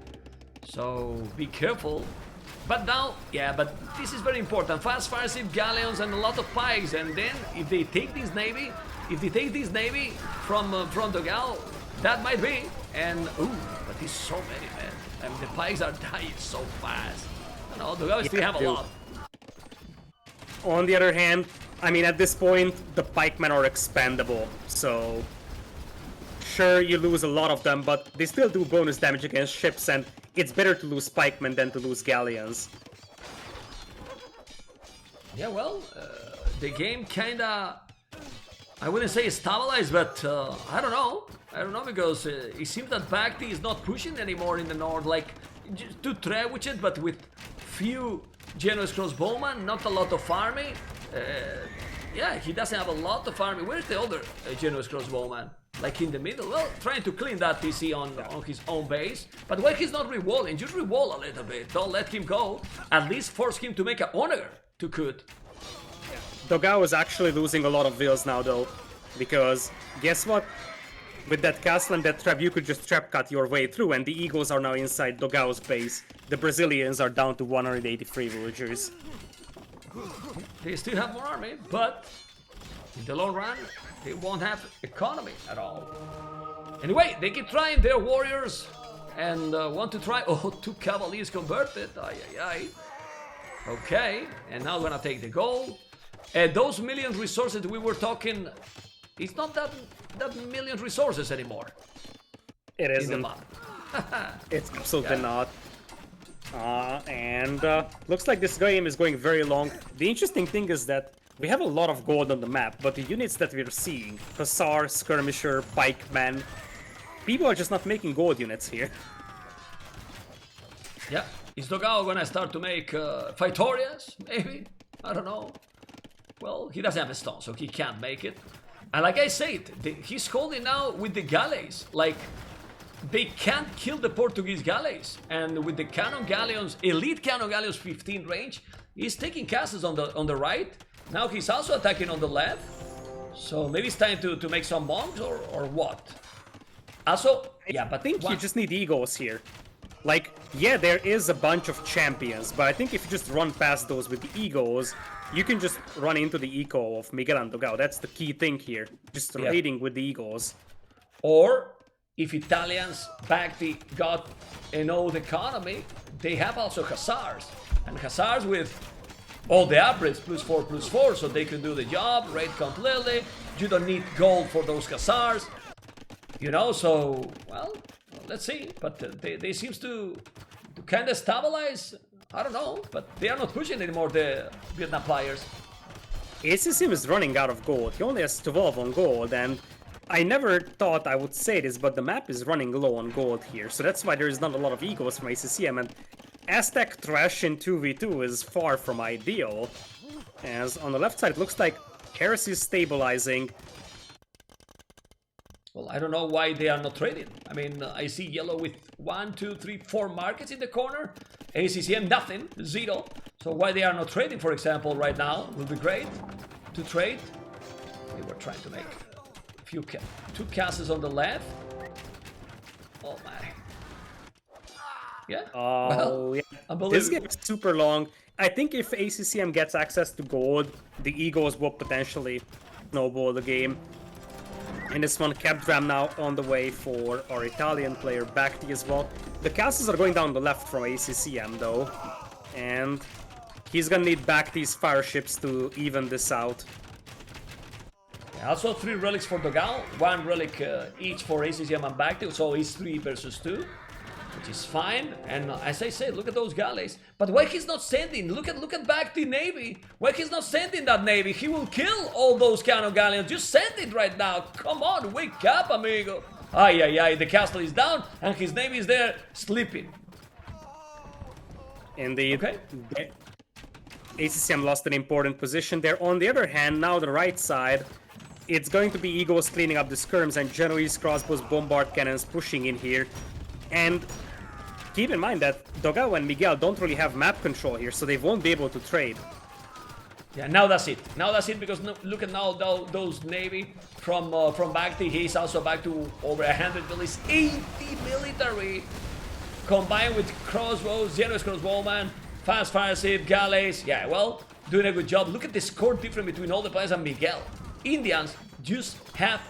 Speaker 2: So be careful. But now, yeah, but this is very important. Fast fire-ship galleons and a lot of pikes. And then if they take this navy, from DOGAO, that might be. And ooh, but there's so many, man. I mean, the pikes are dying so fast. You know, DOGAO still have a lot.
Speaker 1: On the other hand, I mean, at this point, the pikemen are expendable, so sure, you lose a lot of them, but they still do bonus damage against ships, and it's better to lose pikemen than to lose galleons.
Speaker 2: Yeah, well, the game kinda, I wouldn't say stabilized, but I don't know. I don't know, because it seems that BACT is not pushing anymore in the north, like, just to try with it, but with few generous crossbowmen, not a lot of farming. Yeah, he doesn't have a lot of farming. Where's the other generous crossbowman? Like in the middle? Well, trying to clean that PC on his own base. But why he's not rewalling? Just rewall a little bit. Don't let him go. At least force him to make an honor to cut.
Speaker 1: DOGAO is actually losing a lot of vills now, though. Because, guess what? With that castle and that trap, you could just trap cut your way through, and the Eagles are now inside DOGAO's base. The Brazilians are down to 183 villagers.
Speaker 2: They still have more army, but in the long run, they won't have economy at all. Anyway, they keep trying their warriors and want to try. Oh, 2 cavaliers converted. Ay, ay, ay. Okay, and now gonna take the gold. And those million resources we were talking, it's not that million resources anymore.
Speaker 1: It isn't. It's absolutely not. And looks like this game is going very long. The interesting thing is that we have a lot of gold on the map, but the units that we're seeing, Hussar, Skirmisher, Pikeman, people are just not making gold units here.
Speaker 2: Yeah, is DOGAO gonna start to make Phytorias, maybe? I don't know. Well, he doesn't have a stone, so he can't make it. And like I said, he's holding now with the galleys. Like, they can't kill the Portuguese galleys. And with the cannon galleons, elite cannon galleons 15 range, he's taking castles on the right. Now he's also attacking on the left. So maybe it's time to make some monks or what? Also, yeah, but
Speaker 1: I think you just need Eagles here. Like, yeah, there is a bunch of champions, but I think if you just run past those with the Eagles, you can just run into the eco of Miguel and DOGAO. That's the key thing here. Just raiding with the Eagles.
Speaker 2: Or, if Italians BACT got an old economy, they have also Hussars. And Hussars with all the upgrades, +4/+4, so they can do the job, raid completely. You don't need gold for those Hussars. You know, so, well, let's see. But they seems to kind of stabilize. I don't know, but they are not pushing anymore, the Vietnam players.
Speaker 1: ACCM is running out of gold. He only has 12 on gold, and I never thought I would say this, but the map is running low on gold here, so that's why there is not a lot of Eagles from ACCM, and Aztec Trash in 2v2 is far from ideal. As on the left side, it looks like Heresy is stabilizing.
Speaker 2: Well, I don't know why they are not trading. I mean, I see yellow with 1, 2, 3, 4 markets in the corner. ACCM, nothing, 0. So why they are not trading, for example, right now, will be great to trade. We were trying to make a few 2 castles on the left. Oh my. Yeah.
Speaker 1: Oh,
Speaker 2: well,
Speaker 1: yeah.
Speaker 2: Unbelievable.
Speaker 1: This game is super long. I think if ACCM gets access to gold, the Eagles will potentially snowball the game. And this one, Capdram now on the way for our Italian player, BACT as well. The castles are going down the left from ACCM though. And he's gonna need BACT's fire ships to even this out.
Speaker 2: Yeah, also 3 relics for DOGAO, 1 relic each for ACCM and BACT, so it's 3 versus 2. Which is fine, and as I said, look at those galleys. But why he's not sending? Look at BACT Navy. Why he's not sending that Navy? He will kill all those cannon galleons. Just send it right now. Come on, wake up, amigo. Ay, ay, ay, the castle is down, and his Navy is there, sleeping.
Speaker 1: Indeed.
Speaker 2: Okay.
Speaker 1: ACCM lost an important position there. On the other hand, now the right side, it's going to be Eagles cleaning up the skirms and Genoese crossbows, bombard cannons pushing in here. And keep in mind that DOGAO and Miguel don't really have map control here, so they won't be able to trade.
Speaker 2: Yeah, now that's it. Now that's it because look at now those Navy from BACT. He's also back to over 100 bullets, 80 military, combined with crossbows, generous crossbowman, fast fire ship, galleys. Yeah, well, doing a good job. Look at the score difference between all the players and Miguel. Indians just have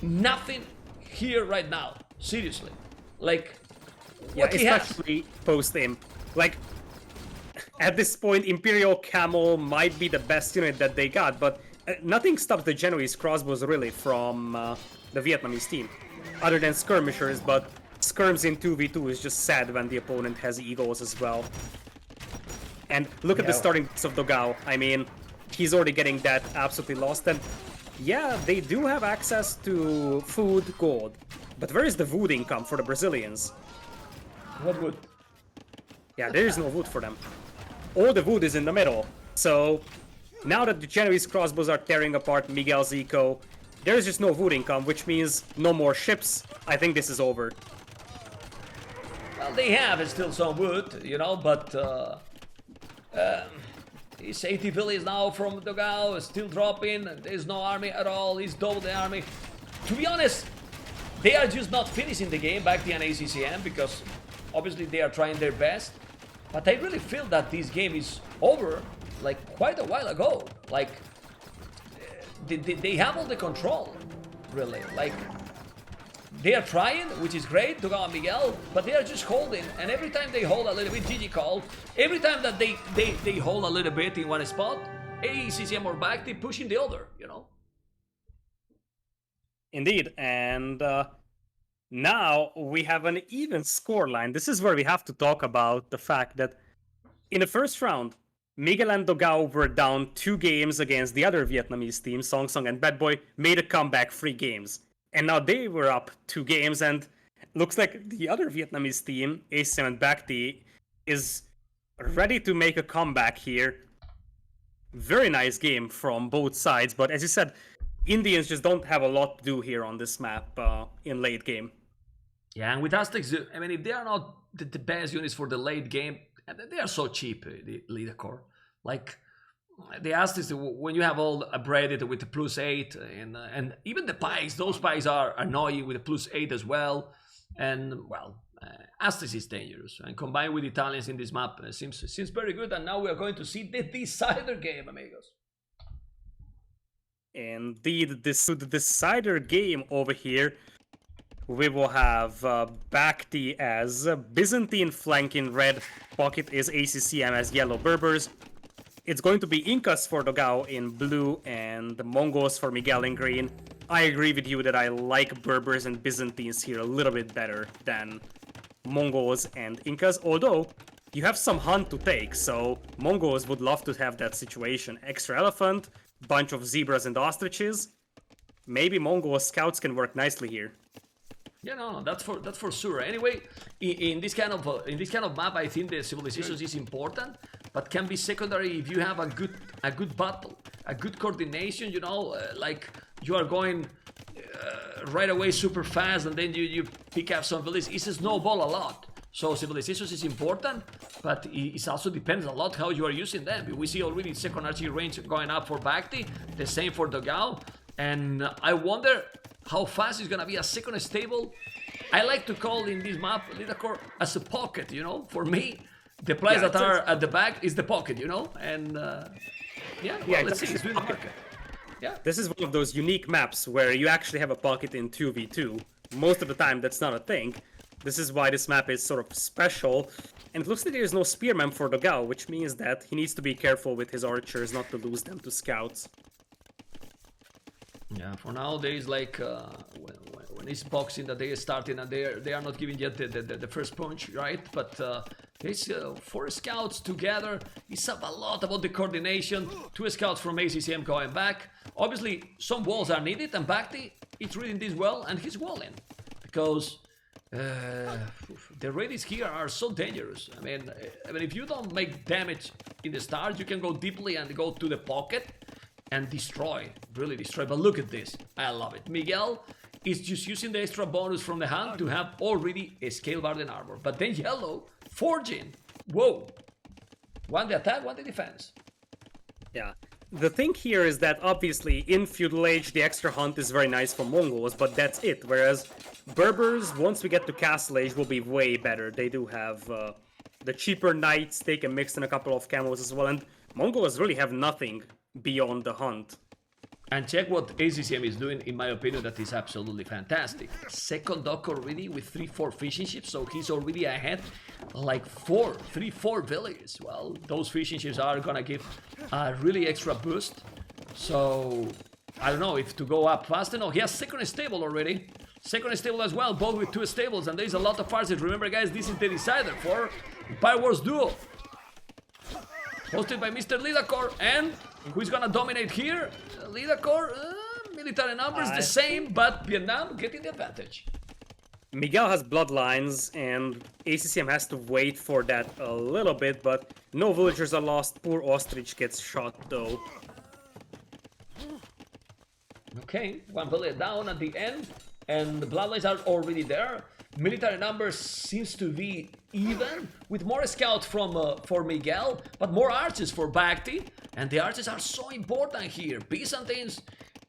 Speaker 2: nothing here right now. Seriously, like what he has.
Speaker 1: Especially post-imp. Like, at this point, Imperial Camel might be the best unit that they got, but nothing stops the Genoese crossbows really from the Vietnamese team, other than skirmishers, but skirms in 2v2 is just sad when the opponent has eagles as well. And look at the starting base of DOGAO. I mean, he's already getting that absolutely lost, and yeah, they do have access to food, gold, but where is the wood income for the Brazilians?
Speaker 2: What wood?
Speaker 1: Yeah, there is no wood for them. All the wood is in the middle. So now that the Genoese crossbows are tearing apart Miguel's eco, there is just no wood income, which means no more ships. I think this is over.
Speaker 2: Well, they have still some wood, you know, but his 80 villas now from DOGAO is still dropping. There's no army at all. He's double the army. To be honest, they are just not finishing the game, BACT and ACCM, because obviously they are trying their best. But I really feel that this game is over, like, quite a while ago. Like, they have all the control, really. Like, they are trying, which is great, DOGAO and Miguel, but they are just holding. And every time they hold a little bit, GG call, every time that they hold a little bit in one spot, ACCM or BACT pushing the other, you know?
Speaker 1: Indeed, and now we have an even scoreline. This is where we have to talk about the fact that in the first round, Miguel and DOGAO were down 2 games against the other Vietnamese team, Song Song and Bad Boy, made a comeback 3 games. And now they were up 2 games, and looks like the other Vietnamese team, ACCM and BACT, is ready to make a comeback here. Very nice game from both sides, but as you said, Indians just don't have a lot to do here on this map in late game.
Speaker 2: Yeah, and with Aztecs, I mean, if they are not the best units for the late game, they are so cheap, the leader core. Like, the Aztecs, when you have all upgraded with the +8, and even the Pikes, those Pikes are annoying with the +8 as well. And, well, Aztecs is dangerous. And combined with Italians in this map, seems very good. And now we are going to see the decider game, amigos.
Speaker 1: Indeed, the decider game over here, we will have BACT as Byzantine flank in red, pocket is ACCM as yellow Berbers. It's going to be Incas for DOGAO in blue and the Mongols for Miguel in green. I agree with you that I like Berbers and Byzantines here a little bit better than Mongols and Incas, although you have some hunt to take, so Mongols would love to have that situation. Extra elephant, bunch of zebras and ostriches. Maybe Mongol scouts can work nicely here.
Speaker 2: Yeah, no, that's for sure. Anyway, in this kind of map, I think the civilizations is important, but can be secondary if you have a good battle, a good coordination. You know, like you are going right away super fast, and then you pick up some villages. It's a snowball a lot. So civilizations is important, but it also depends a lot how you are using them. We see already second archery range going up for BACT, the same for DOGAO, and I wonder how fast is gonna be a second stable. I like to call in this map Lidacore as a pocket, you know. For me, the players that are at the back is the pocket, you know. And let's see, it's doing the market. Yeah,
Speaker 1: this is one of those unique maps where you actually have a pocket in 2v2. Most of the time, that's not a thing. This is why this map is sort of special. And it looks like there's no spearman for DOGAO, which means that he needs to be careful with his archers not to lose them to scouts.
Speaker 2: Yeah, for nowadays, like when it's boxing that they are starting and they are not giving yet the first punch, right? But these 4 scouts together, it's a lot about the coordination. 2 scouts from ACCM going back. Obviously, some walls are needed, and BACT is reading this well, and he's walling because the raids here are so dangerous. I mean, if you don't make damage in the start, you can go deeply and go to the pocket and destroy, really destroy. But look at this, I love it. Miguel is just using the extra bonus from the hand to have already a scale Barden armor. But then yellow, forging, whoa. One the attack, one the defense.
Speaker 1: Yeah. The thing here is that obviously in Feudal Age the extra hunt is very nice for Mongols, but that's it. Whereas Berbers, once we get to Castle Age, will be way better. They do have the cheaper knights, they can mix in a couple of camos as well, and Mongols really have nothing beyond the hunt.
Speaker 2: And check what ACCM is doing, in my opinion, that is absolutely fantastic. Second dock already with 3-4 fishing ships, so he's already ahead like 3-4 villages. Well, those fishing ships are gonna give a really extra boost. So, I don't know if to go up faster. No, he has second stable already. Second stable as well, both with 2 stables, and there's a lot of farces. Remember guys, this is the decider for Empire Wars Duo. Hosted by Mr. Lidakor, and who's gonna dominate here? Lidakor, military numbers the same, but Vietnam getting the advantage.
Speaker 1: Miguel has bloodlines, and ACCM has to wait for that a little bit, but no villagers are lost. Poor Ostrich gets shot though.
Speaker 2: Okay, one village down at the end, and the bloodlines are already there. Military numbers seems to be even, with more scouts from for Miguel, but more archers for BACT, and the archers are so important here. Byzantines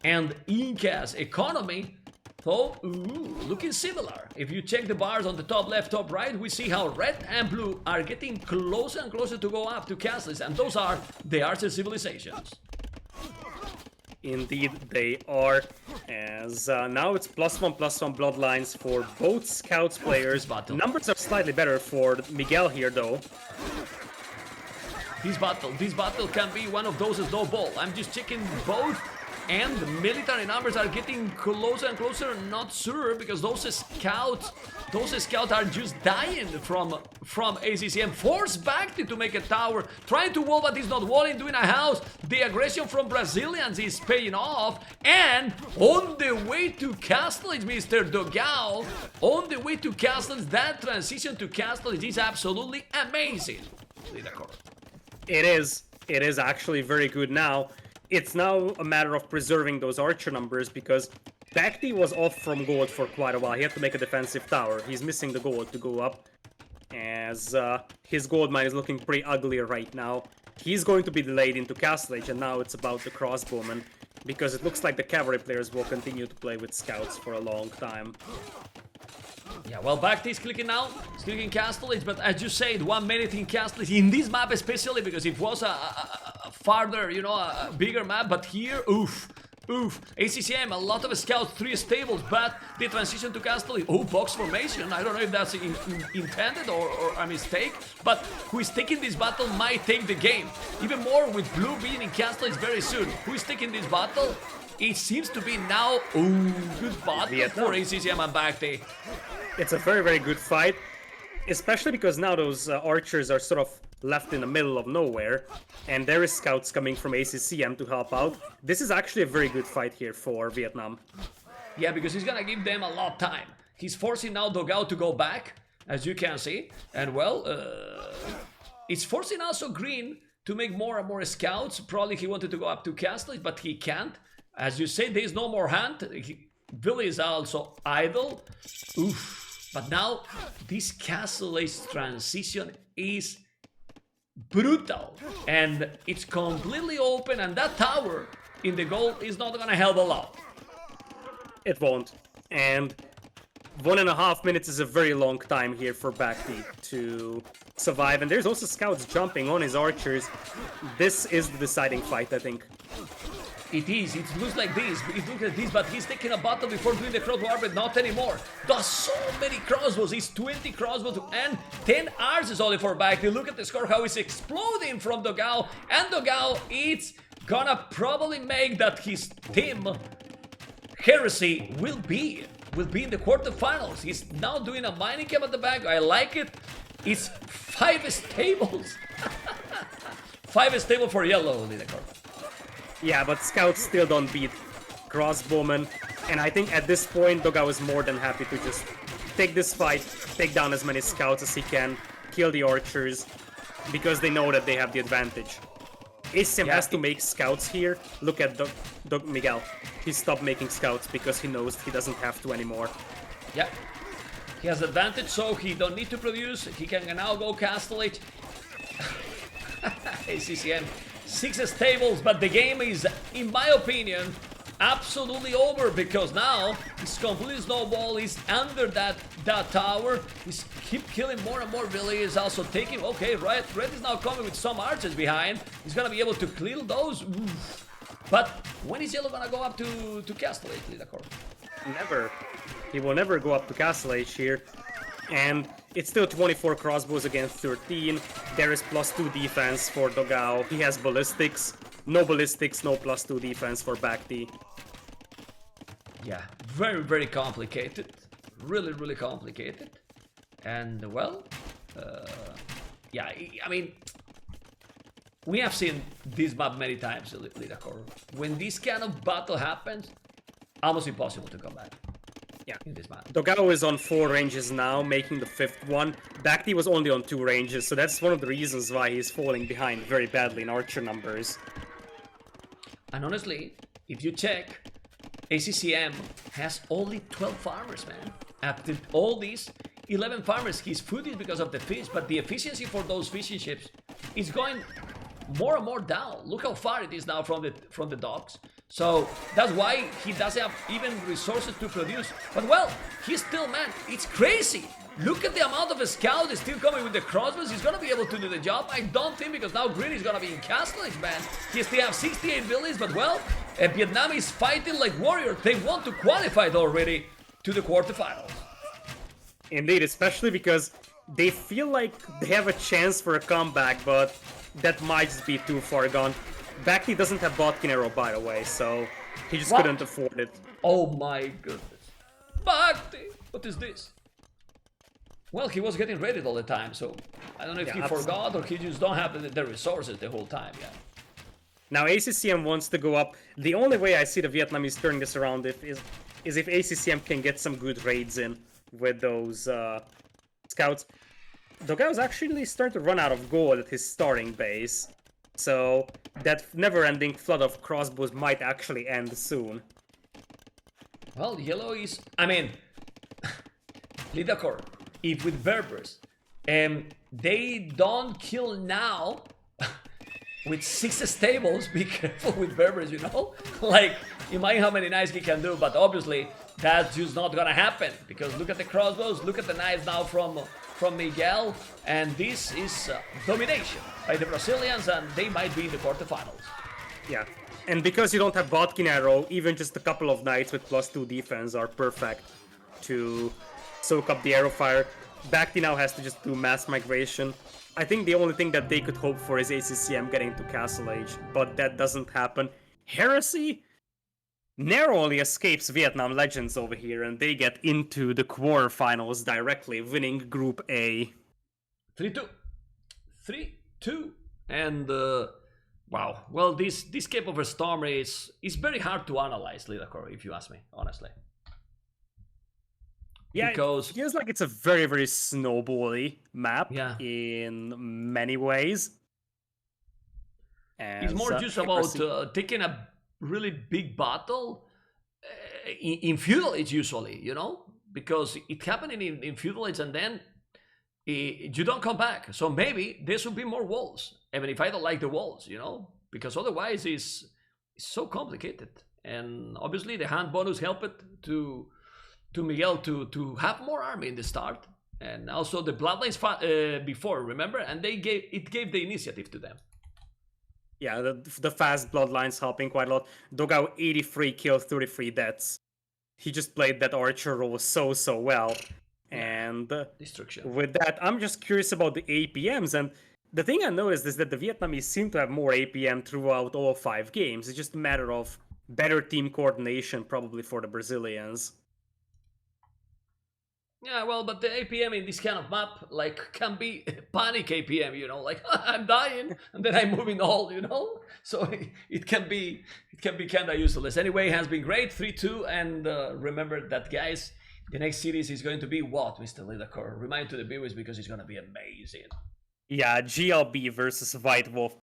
Speaker 2: and Incas economy, so looking similar. If you check the bars on the top left, top right, we see how red and blue are getting closer and closer to go up to castles, and those are the archer civilizations.
Speaker 1: Indeed, they are, as now it's +1/+1 bloodlines for both scouts players. Numbers are slightly better for Miguel here, though.
Speaker 2: This battle can be one of those snowball. I'm just checking both, and the military numbers are getting closer and closer. Not sure, because those scouts are just dying from ACCM. Force BACT to make a tower, trying to wall, but he's not walling, doing a house. The aggression from Brazilians is paying off, and on the way to Castlage, Mr. DOGAO, on the way to Castlage, that transition to Castlage is absolutely amazing.
Speaker 1: It is actually very good now. It's now a matter of preserving those archer numbers, because BACT was off from gold for quite a while. He had to make a defensive tower. He's missing the gold to go up, as his gold mine is looking pretty ugly right now. He's going to be delayed into Castle Age, and now it's about the crossbowmen, because it looks like the cavalry players will continue to play with scouts for a long time.
Speaker 2: Yeah, well, BACT is clicking now. He's clicking Castle Age, but as you said, 1 minute in Castle Age, in this map especially, because it was a farther, you know, a bigger map, but here, oof. ACCM, a lot of scouts, 3 stables, but the transition to Castle Age, box formation. I don't know if that's intended or a mistake, but who is taking this battle might take the game. Even more with blue being in Castle Age very soon. Who is taking this battle? It seems to be now, good battle for ACCM and BACT.
Speaker 1: It's a very, very good fight, especially because now those archers are sort of left in the middle of nowhere, and there is scouts coming from ACCM to help out. This is actually a very good fight here for Vietnam.
Speaker 2: Yeah, because he's gonna give them a lot of time. He's forcing now DOGAO to go back, as you can see, and well, it's forcing also Green to make more and more scouts. Probably he wanted to go up to Castle, but he can't. As you say, there's no more hunt. Billy is also idle. But now this Castle Age transition is brutal, and it's completely open, and that tower in the goal is not gonna help a lot.
Speaker 1: It won't, and 1.5 minutes is a very long time here for BACT to survive, and there's also scouts jumping on his archers. This is the deciding fight, I think.
Speaker 2: It looks like this, but he's taking a battle before doing the crossbow, but not anymore. There's so many crossbows, it's 20 crossbows and 10 archers only for BACT. Look at the score, how it's exploding from DOGAO, and DOGAO, it's gonna probably make that his team, Heresy, will be in the quarterfinals. He's now doing a mining camp at the back, I like it. It's 5 stables. 5 stables for yellow, Lidakor.
Speaker 1: Yeah, but scouts still don't beat crossbowmen, and I think at this point DOGAO is more than happy to just take this fight, take down as many scouts as he can, kill the archers, because they know that they have the advantage. ACCM has to make scouts here. Look at Miguel. He stopped making scouts because he knows he doesn't have to anymore.
Speaker 2: Yeah, he has advantage, so he don't need to produce. He can now go Castle Age. ACCM 6 stables, but the game is, in my opinion, absolutely over, because now he's completely snowball. He's under that tower. He's keep killing more and more villages. Also taking, okay, right, red is now coming with some archers behind. He's gonna be able to clear those. Oof. But when is yellow gonna go up to Castle Age, Lidakor?
Speaker 1: Never. He will never go up to Castle Age here. And it's still 24 crossbows against 13. There is +2 defense for DOGAO. He has ballistics. No ballistics, no +2 defense for BACT.
Speaker 2: Yeah, very, very complicated. Really, really complicated. And, well, yeah, I mean, we have seen this map many times, Lidakor. When this kind of battle happens, almost impossible to come back.
Speaker 1: Yeah,
Speaker 2: in this map.
Speaker 1: DOGAO is on 4 ranges now, making the 5th one. BACT was only on 2 ranges, so that's one of the reasons why he's falling behind very badly in archer numbers.
Speaker 2: And honestly, if you check, ACCM has only 12 farmers, man. After all these 11 farmers, his food is because of the fish, but the efficiency for those fishing ships is going more and more down. Look how far it is now from the docks. So that's why he doesn't have even resources to produce. But well, he's still, man, it's crazy. Look at the amount of scouts is still coming with the crossbows. He's gonna be able to do the job. I don't think, because now Green is gonna be in Castle Age, man. He still have 68 villages, but well, Vietnam is fighting like warriors. They want to qualify already to the quarterfinals.
Speaker 1: Indeed, especially because they feel like they have a chance for a comeback, but that might just be too far gone. BACT doesn't have Botkin Arrow, by the way, so he just couldn't afford it.
Speaker 2: Oh my goodness. BACT! What is this? Well, he was getting ready all the time, so I don't know if he forgot or he just don't have the resources the whole time, yeah.
Speaker 1: Now ACCM wants to go up. The only way I see the Vietnamese turning this around is if ACCM can get some good raids in with those scouts. DOGAO is actually starting to run out of gold at his starting base, so that never-ending flood of crossbows might actually end soon.
Speaker 2: Well, yellow is... I mean, Lidakor, if with Berbers, they don't kill now with 6 stables, be careful with Berbers, you know? Like, you might how many knights he can do, but obviously that's just not gonna happen, because look at the crossbows, look at the knights now from Miguel, and this is domination by the Brazilians, and they might be in the quarterfinals.
Speaker 1: Yeah, and because you don't have Botkin Arrow, even just a couple of knights with +2 defense are perfect to soak up the arrow fire. BACT now has to just do mass migration. I think the only thing that they could hope for is ACCM getting to Castle Age, but that doesn't happen. Heresy narrowly escapes Vietnam Legends over here, and they get into the quarterfinals directly, winning Group A.
Speaker 2: 3-2. 3-2. And, wow. Well, this Cape of a Storm is very hard to analyze, Lidakor, if you ask me, honestly.
Speaker 1: Yeah,
Speaker 2: because
Speaker 1: it feels like it's a very, very snowbally map in many ways.
Speaker 2: And it's more just about taking a really big battle in Feudal Age usually, you know? Because it happened in Feudal Age and then you don't come back. So maybe there should be more walls, even if I don't like the walls, you know? Because otherwise it's so complicated. And obviously the hand bonus helped to Miguel to have more army in the start, and also the bloodlines before, remember, and it gave the initiative to them.
Speaker 1: Yeah, the fast bloodlines helping quite a lot. DOGAO 83 kills, 33 deaths. He just played that archer role so well, and
Speaker 2: destruction.
Speaker 1: With that, I'm just curious about the APMs, and the thing I noticed is that the Vietnamese seem to have more APM throughout all 5 games. It's just a matter of better team coordination, probably, for the Brazilians.
Speaker 2: Yeah, well, but the APM in this kind of map, like, can be panic APM, you know, like, I'm dying, and then I'm moving all, you know? So it can be kind of useless. Anyway, it has been great, 3-2, and remember that, guys, the next series is going to be what, Mr. Lidakor? Remind to the viewers, because it's going to be amazing.
Speaker 1: Yeah, GLB versus White Wolf.